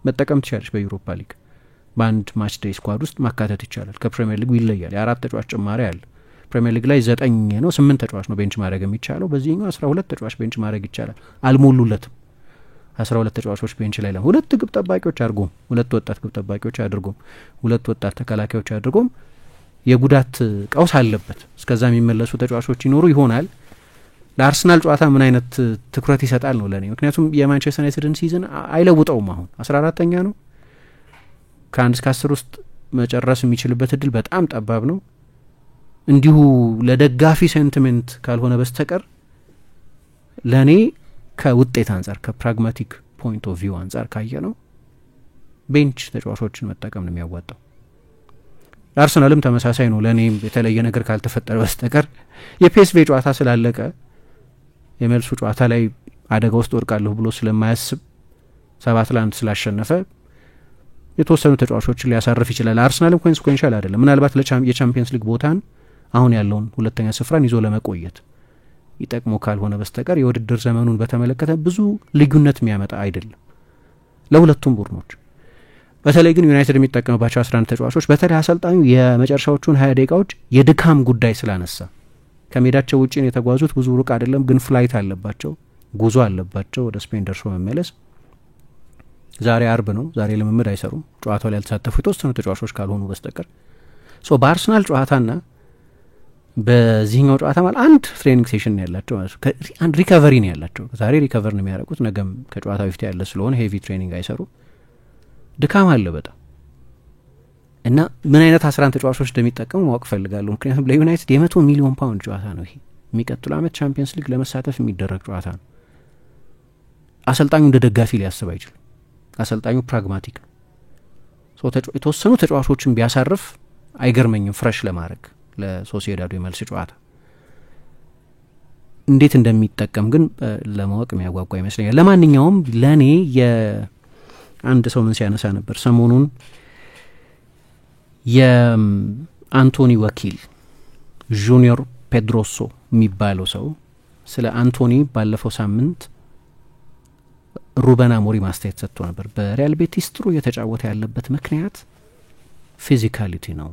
Speaker 2: መጠቀም ትችላለች በዩሮፓ ሊግ። በአንድ ማች ዴይ ስኳድ ውስጥ ማካተት ይቻላል። ከፕሪሚየር ሊጉ ይለያል። የ4 ተጫዋች ጭማሪ አለ። ፕሪሚየር ሊግ ላይ 9 ነው 8 ተጫዋች ነው ቤንች ማድረግ የሚቻለው። በዚህኛው 12 ተጫዋች ቤንች ማድረግ ይቻላል። አልሞሉለትም 12 ተጫዋቾች ቤንች ላይ ሁለት ግብ ጠባቂዎች አድርጎም፣ ሁለት ወጣት ግብ ጠባቂዎች አድርጎም፣ ሁለት ወጣት ተከላካዮች አድርጎም የጉዳት ቀውስ አለበት። እስከዛ የሚመለሱ ተጫዋቾች ይኖሩ ይሆናል። ለአርሰናል ጨዋታ ምን አይነት ትኩረት ይሰጣል ነው ለኔ። ምክንያቱም የማንቸስተር ዩናይትድን ሲዝን አይለውጠውም። አሁን 14ኛ ነው። ከ1 እስከ 10 ውስጥ መጨረስ የሚችልበት እድል በጣም ጠባብ ነው። እንዲሁ ለደጋፊ ሴንቲሜንት ካልሆነ በስተቀር ለኔ ከውጤት አንጻር ከፕራግማቲክ ፖይንት ኦፍ ቪው አንጻር ካየ ነው ቤንች ተጫዋቾችን መጠቀም ነው የሚያዋጣው። ለአርሰናልም ተመሳሳይ ነው። ለኔም የተለየ ነገር ካልተፈጠረ በስተቀር የፒኤስቪ ጨዋታ ስላለቀ የመልሱ ጨዋታ ላይ አደጋ ውስጥ ወድቃለሁ ብሎ ስለማያስብ 7-1 ስላሸነፈ የተወሰኑ ተጫዋቾችን ሊያሳርፍ ይችላል። አርሰናልም ኮንሲኩዌንሻል አይደለም። ምናልባት የቻምፒየንስ ሊግ ቦታን አሁን ያለውን ሁለተኛ ስፍራን ይዞ ለመቆየት ይጠቅሞ ካልሆነ በስተቀር የውድድር ዘመኑን በተመለከተ ብዙ ልዩነት የሚያመጣ አይደለም ለሁለቱም ቡድኖች። በተለይ ግን ዩናይትድ የሚጠቀምባቸው 11 ተጫዋቾች በተለይ አሰልጣኙ የመጨረሻዎቹን 20 ደቂቃዎች የድካም ጉዳይ ስላነሳ ከሜዳቸው ውጪ ነው የተጓዙት። ብዙ ሩቅ አይደለም ግን ፍላይት አለባቸው። ጉዞ አለባቸው ወደ ስፔን ደርሶ መመለስ። ዛሬ አርብ ነው። ዛሬ ልምምድ አይሰሩም። ጨዋታው ላይ ያልተሳተፉ የተወሰኑ ተጫዋቾች ካልሆኑ በስተቀር በአርሰናል ጨዋታና በዚህኛው ጨዋታ ማለት አንድ ትሬኒንግ ሴሽን ነው ያላቸው ማለት ነው። አንድ ሪከቨሪ ነው ያላቸው። ዛሬ ሪከቨር ነው የሚያደርጉት። ነገም ከጨዋታ በፊት ያለ ስለሆነ ሄቪ ትሬኒንግ አይሰሩ። ድካም አለ በጣም እና ምን አይነት 11 ተጫዋቾች እንደሚጠቀሙ ማወቅ ፈልጋለሁ። ምክንያቱም ለዩናይትድ የ100 ሚሊዮን ፓውንድ ጨዋታ ነው ይሄ። የሚቀጥሉ ዓመት ቻምፒየንስ ሊግ ለመሳተፍ የሚደረግ ጨዋታ ነው። አሰልጣኙ እንደ ደጋፊ ሊያስብ አይችልም። አሰልጣኙ ፕራግማቲክ ነው። የተወሰኑ ተጫዋቾችን ቢያሳርፍ አይገርመኝም ፍረሽ ለማድረግ ለሶሲዳዱ የመልስ ጨዋታ እንዴት እንደሚጠቀም ግን ለማወቅ የሚያጓጓ ይመስለኛል። ለማንኛውም ለእኔ የአንድ ሰው ምን ሲያነሳ ነበር ሰሞኑን የአንቶኒ ወኪል ጁኒዮር ፔድሮሶ የሚባለው ሰው ስለ አንቶኒ ባለፈው ሳምንት ሩበን አሞሪም አስተያየት ሰጥቶ ነበር። በሪያል ቤቲስ ጥሩ እየተጫወተ ያለበት ምክንያት ፊዚካሊቲ ነው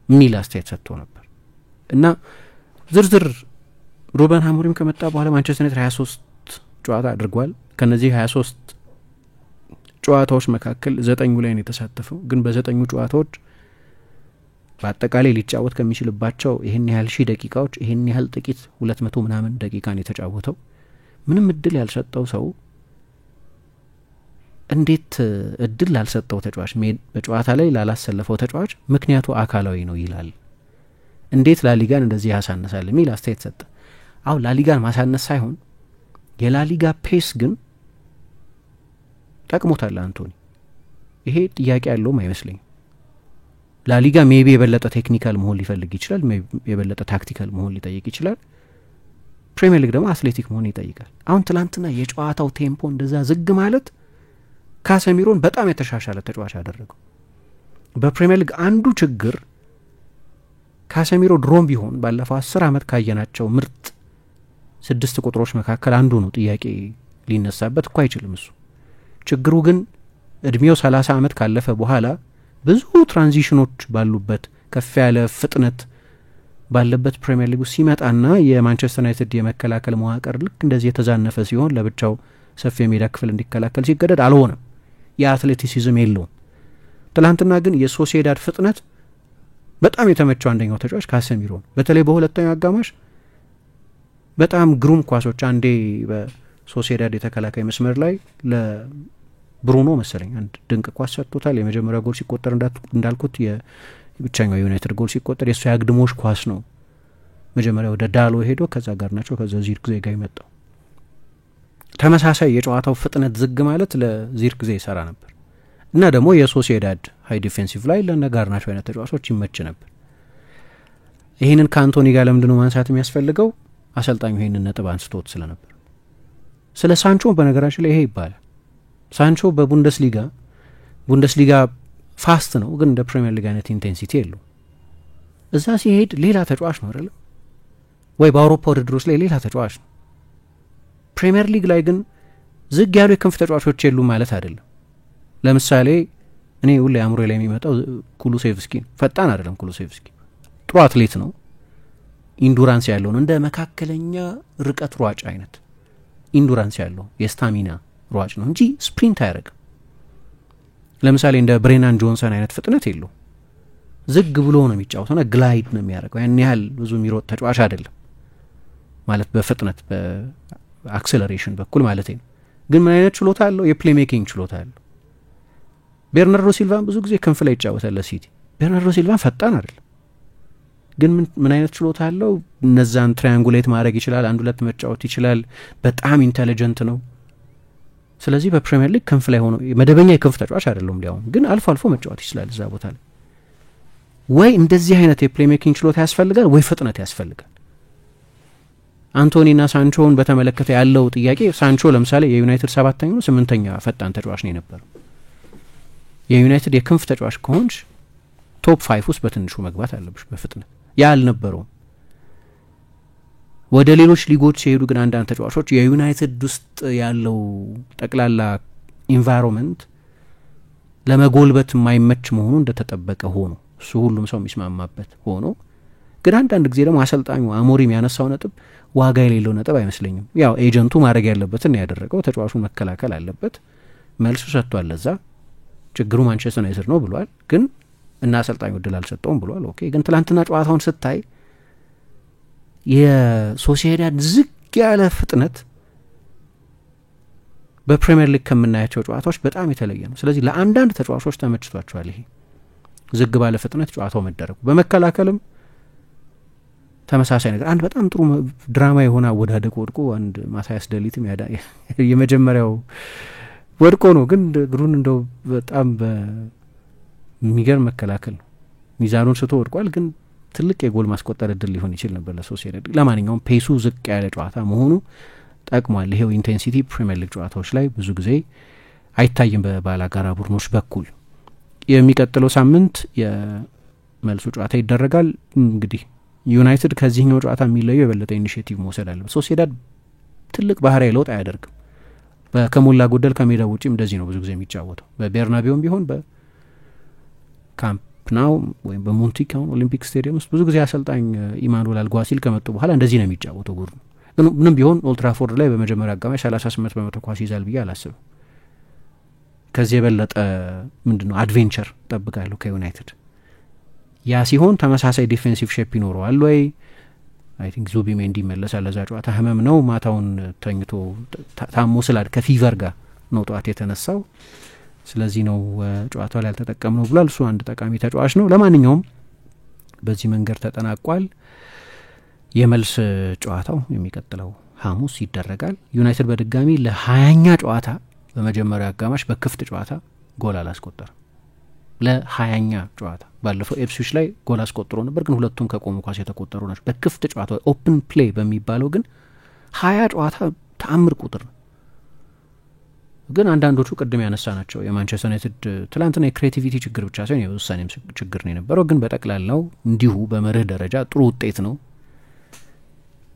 Speaker 2: የሚል አስተያየት ሰጥቶ ነበር እና ዝርዝር ሩበን አሞሪም ከመጣ በኋላ ማንቸስተር ዩናይትድ 23 ጨዋታ አድርጓል። ከነዚህ 23 ጨዋታዎች መካከል 9 ላይ ነው የተሳተፈው። ግን በ9 ጨዋታዎች በአጠቃላይ ሊጫወት ከሚችልባቸው ይህን ያህል ሺህ ደቂቃዎች ይህን ያህል ጥቂት 200 ምናምን ደቂቃን የተጫወተው ምንም እድል ያልሰጠው ሰው እንዴት እድል ላልሰጠው ተጫዋች በጨዋታ ላይ ላላሰለፈው ተጫዋች ምክንያቱ አካላዊ ነው ይላል። እንዴት ላሊጋን እንደዚህ ያሳነሳል የሚል አስተያየት ሰጠ። አው ላሊጋን ማሳነስ ሳይሆን የላሊጋ ፔስ ግን ጠቅሞታል አንቶኒ። ይሄ ጥያቄ ያለውም አይመስለኝም። ላሊጋ ሜቢ የበለጠ ቴክኒካል መሆን ሊፈልግ ይችላል፣ የበለጠ ታክቲካል መሆን ሊጠይቅ ይችላል። ፕሪሚየር ሊግ ደግሞ አትሌቲክ መሆን ይጠይቃል። አሁን ትላንትና የጨዋታው ቴምፖ እንደዛ ዝግ ማለት ካሰሚሮን በጣም የተሻሻለ ተጫዋች ያደረገው። በፕሪሚየር ሊግ አንዱ ችግር ካሰሚሮ ድሮም ቢሆን ባለፈው 10 ዓመት ካየናቸው ምርጥ 6 ቁጥሮች መካከል አንዱ ነው። ጥያቄ ሊነሳበት እኮ አይችልም እሱ። ችግሩ ግን እድሜው 30 ዓመት ካለፈ በኋላ ብዙ ትራንዚሽኖች ባሉበት ከፍ ያለ ፍጥነት ባለበት ፕሪሚየር ሊግ ሲመጣና የማንቸስተር ዩናይትድ የመከላከል መዋቅር ልክ እንደዚህ የተዛነፈ ሲሆን ለብቻው ሰፊ የሜዳ ክፍል እንዲከላከል ሲገደድ አልሆነም። የአትሌቲሲዝም የለውም። ትላንትና ግን የሶሲዳድ ፍጥነት በጣም የተመቸው አንደኛው ተጫዋች ካሰሚሮ ነው። በተለይ በሁለተኛው አጋማሽ በጣም ግሩም ኳሶች፣ አንዴ በሶሲዳድ የተከላካይ መስመር ላይ ለብሩኖ መሰለኝ አንድ ድንቅ ኳስ ሰጥቶታል። የመጀመሪያ ጎል ሲቆጠር እንዳልኩት የብቻኛው ዩናይትድ ጎል ሲቆጠር የሱ ያግድሞሽ ኳስ ነው። መጀመሪያ ወደ ዳሎ ሄዶ ከዛ ጋር ናቸው ከዛ ዚርክዜ ጋር ይመጣው። ተመሳሳይ የጨዋታው ፍጥነት ዝግ ማለት ለዚርክዜ ይሰራ ነበር እና ደግሞ የሶሲዳድ ሃይ ዲፌንሲቭ ላይ ለነጋር ናቸው አይነት ተጫዋቾች ይመች ነበር። ይህንን ከአንቶኒ ጋር ለምንድነው ማንሳት የሚያስፈልገው? አሰልጣኙ ይህንን ነጥብ አንስቶት ስለነበር። ስለ ሳንቾ በነገራችን ላይ ይሄ ይባላል። ሳንቾ ቡንደስሊጋ ፋስት ነው፣ ግን እንደ ፕሪሚየር ሊግ አይነት ኢንቴንሲቲ የለው። እዛ ሲሄድ ሌላ ተጫዋች ነው አይደለም ወይ? በአውሮፓ ውድድሮች ላይ ሌላ ተጫዋች ነው። ፕሪሚየር ሊግ ላይ ግን ዝግ ያሉ የክንፍ ተጫዋቾች የሉ ማለት አይደለም። ለምሳሌ እኔ ሁሌ አእምሮ ላይ የሚመጣው ኩሉሴቭስኪ ነው። ፈጣን አይደለም ኩሉሴቭስኪ፣ ጥሩ አትሌት ነው፣ ኢንዱራንስ ያለው ነው። እንደ መካከለኛ ርቀት ሯጭ አይነት ኢንዱራንስ ያለው የስታሚና ሯጭ ነው እንጂ ስፕሪንት አያደርግም። ለምሳሌ እንደ ብሬናን ጆንሰን አይነት ፍጥነት የለው። ዝግ ብሎ ነው የሚጫወተውና ግላይድ ነው የሚያደርገው። ያን ያህል ብዙ የሚሮጥ ተጫዋች አይደለም ማለት በፍጥነት በአክሰለሬሽን በኩል ማለት ነው። ግን ምን አይነት ችሎታ አለው? የፕሌይ ሜኪንግ ችሎታ አለው። ቤርናርዶ ሲልቫን ብዙ ጊዜ ክንፍ ላይ ይጫወታል ለሲቲ። ቤርናርዶ ሲልቫን ፈጣን አይደለም፣ ግን ምን አይነት ችሎታ አለው? እነዛን ትራያንጉሌት ማድረግ ይችላል፣ አንድ ሁለት መጫወት ይችላል። በጣም ኢንተሊጀንት ነው። ስለዚህ በፕሪሚየር ሊግ ክንፍ ላይ ሆኖ መደበኛ የክንፍ ተጫዋች አይደለም፣ ሊያውም ግን አልፎ አልፎ መጫወት ይችላል እዛ ቦታ ላይ። ወይ እንደዚህ አይነት የፕሌይ ሜኪንግ ችሎታ ያስፈልጋል፣ ወይ ፍጥነት ያስፈልጋል። አንቶኒና ሳንቾን በተመለከተ ያለው ጥያቄ፣ ሳንቾ ለምሳሌ የዩናይትድ 7ኛው 8ኛ ፈጣን ተጫዋች ነው የነበረው። የዩናይትድ የክንፍ ተጫዋች ከሆንሽ ቶፕ 5 ውስጥ በትንሹ መግባት አለብሽ በፍጥነት። ያ አልነበረውም። ወደ ሌሎች ሊጎች ሲሄዱ ግን አንዳንድ ተጫዋቾች የዩናይትድ ውስጥ ያለው ጠቅላላ ኢንቫይሮንመንት ለመጎልበት የማይመች መሆኑ እንደተጠበቀ ሆኖ እሱ ሁሉም ሰው የሚስማማበት ሆኖ ግን አንዳንድ ጊዜ ደግሞ አሰልጣኙ አሞሪም ያነሳው ነጥብ ዋጋ የሌለው ነጥብ አይመስለኝም። ያው ኤጀንቱ ማድረግ ያለበትን ያደረገው፣ ተጫዋቹን መከላከል አለበት፣ መልሱ ሰጥቷል። ለዛ ችግሩ ማንቸስተር ዩናይትድ ነው ብሏል። ግን እና አሰልጣኙ እድል አልሰጠውም ብሏል። ኦኬ። ግን ትላንትና ጨዋታውን ስታይ የሶሲዳድ ዝግ ያለ ፍጥነት በፕሪሚየር ሊግ ከምናያቸው ጨዋታዎች በጣም የተለየ ነው። ስለዚህ ለአንዳንድ ተጫዋቾች ተመችቷቸዋል ይሄ ዝግ ባለ ፍጥነት ጨዋታው መደረጉ። በመከላከልም ተመሳሳይ ነገር። አንድ በጣም ጥሩ ድራማ የሆነ አወዳደቅ ወድቆ አንድ ማታያስ ደሊትም የመጀመሪያው ወድቆ ነው፣ ግን እግሩን እንደው በጣም በሚገርም መከላከል ነው ሚዛኑን ስቶ ወድቋል። ግን ትልቅ የጎል ማስቆጠር እድል ሊሆን ይችል ነበር ለሶሲዳድ። ለማንኛውም ፔሱ ዝቅ ያለ ጨዋታ መሆኑ ጠቅሟል። ይሄው ኢንቴንሲቲ ፕሪሚየር ሊግ ጨዋታዎች ላይ ብዙ ጊዜ አይታይም በባላጋራ ቡድኖች በኩል። የሚቀጥለው ሳምንት የመልሱ ጨዋታ ይደረጋል። እንግዲህ ዩናይትድ ከዚህኛው ጨዋታ የሚለየው የበለጠ ኢኒሽቲቭ መውሰድ አለበት። ሶሲዳድ ትልቅ ባህሪያዊ ለውጥ አያደርግም። ከሞላ ጎደል ከሜዳ ውጪም እንደዚህ ነው ብዙ ጊዜ የሚጫወተው። በቤርናቤውም ቢሆን በካምፕ ናው ወይም በሞንቲክ አሁን ኦሊምፒክ ስቴዲየም ውስጥ ብዙ ጊዜ አሰልጣኝ ኢማኑኤል አልጓሲል ከመጡ በኋላ እንደዚህ ነው የሚጫወተው ቡድኑ። ግን ምንም ቢሆን ኦልትራፎርድ ላይ በመጀመሪያ አጋማሽ 38% ኳስ ይዛል ብዬ አላስብም። ከዚህ የበለጠ ምንድነው አድቬንቸር ጠብቃለሁ ከዩናይትድ። ያ ሲሆን ተመሳሳይ ዲፌንሲቭ ሼፕ ይኖረዋል ወይ? አይ ቲንክ ዙቢሜንዲ ይመለሳል ለዛ ጨዋታ። ህመም ነው፣ ማታውን ተኝቶ ታሞ ስላል ከፊቨር ጋር ነው ጠዋት የተነሳው። ስለዚህ ነው ጨዋታው ላይ ያልተጠቀምነው ብሏል። እሱ አንድ ጠቃሚ ተጫዋች ነው። ለማንኛውም በዚህ መንገድ ተጠናቋል። የመልስ ጨዋታው የሚቀጥለው ሐሙስ ይደረጋል። ዩናይትድ በድጋሚ ለ20ኛ ጨዋታ በመጀመሪያው አጋማሽ በክፍት ጨዋታ ጎል አላስቆጠረም። ለ20ኛ ጨዋታ ባለፈው ኤፕስዊች ላይ ጎል አስቆጥሮ ነበር፣ ግን ሁለቱም ከቆሙ ኳስ የተቆጠሩ ናቸው። በክፍት ጨዋታ ኦፕን ፕሌይ በሚባለው ግን 20 ጨዋታ ተአምር ቁጥር ነው። ግን አንዳንዶቹ ቅድም ያነሳ ናቸው የማንቸስተር ዩናይትድ ትላንትና የክሬቲቪቲ ችግር ብቻ ሳይሆን የውሳኔም ችግር ነው የነበረው። ግን በጠቅላላው እንዲሁ በመርህ ደረጃ ጥሩ ውጤት ነው።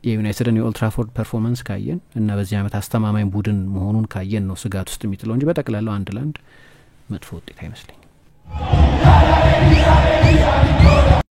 Speaker 2: የዩናይትድን የኦልትራፎርድ ፐርፎርማንስ ካየን እና በዚህ ዓመት አስተማማኝ ቡድን መሆኑን ካየን ነው ስጋት ውስጥ የሚጥለው እንጂ በጠቅላላው 1-1 መጥፎ ውጤት አይመስለኝም።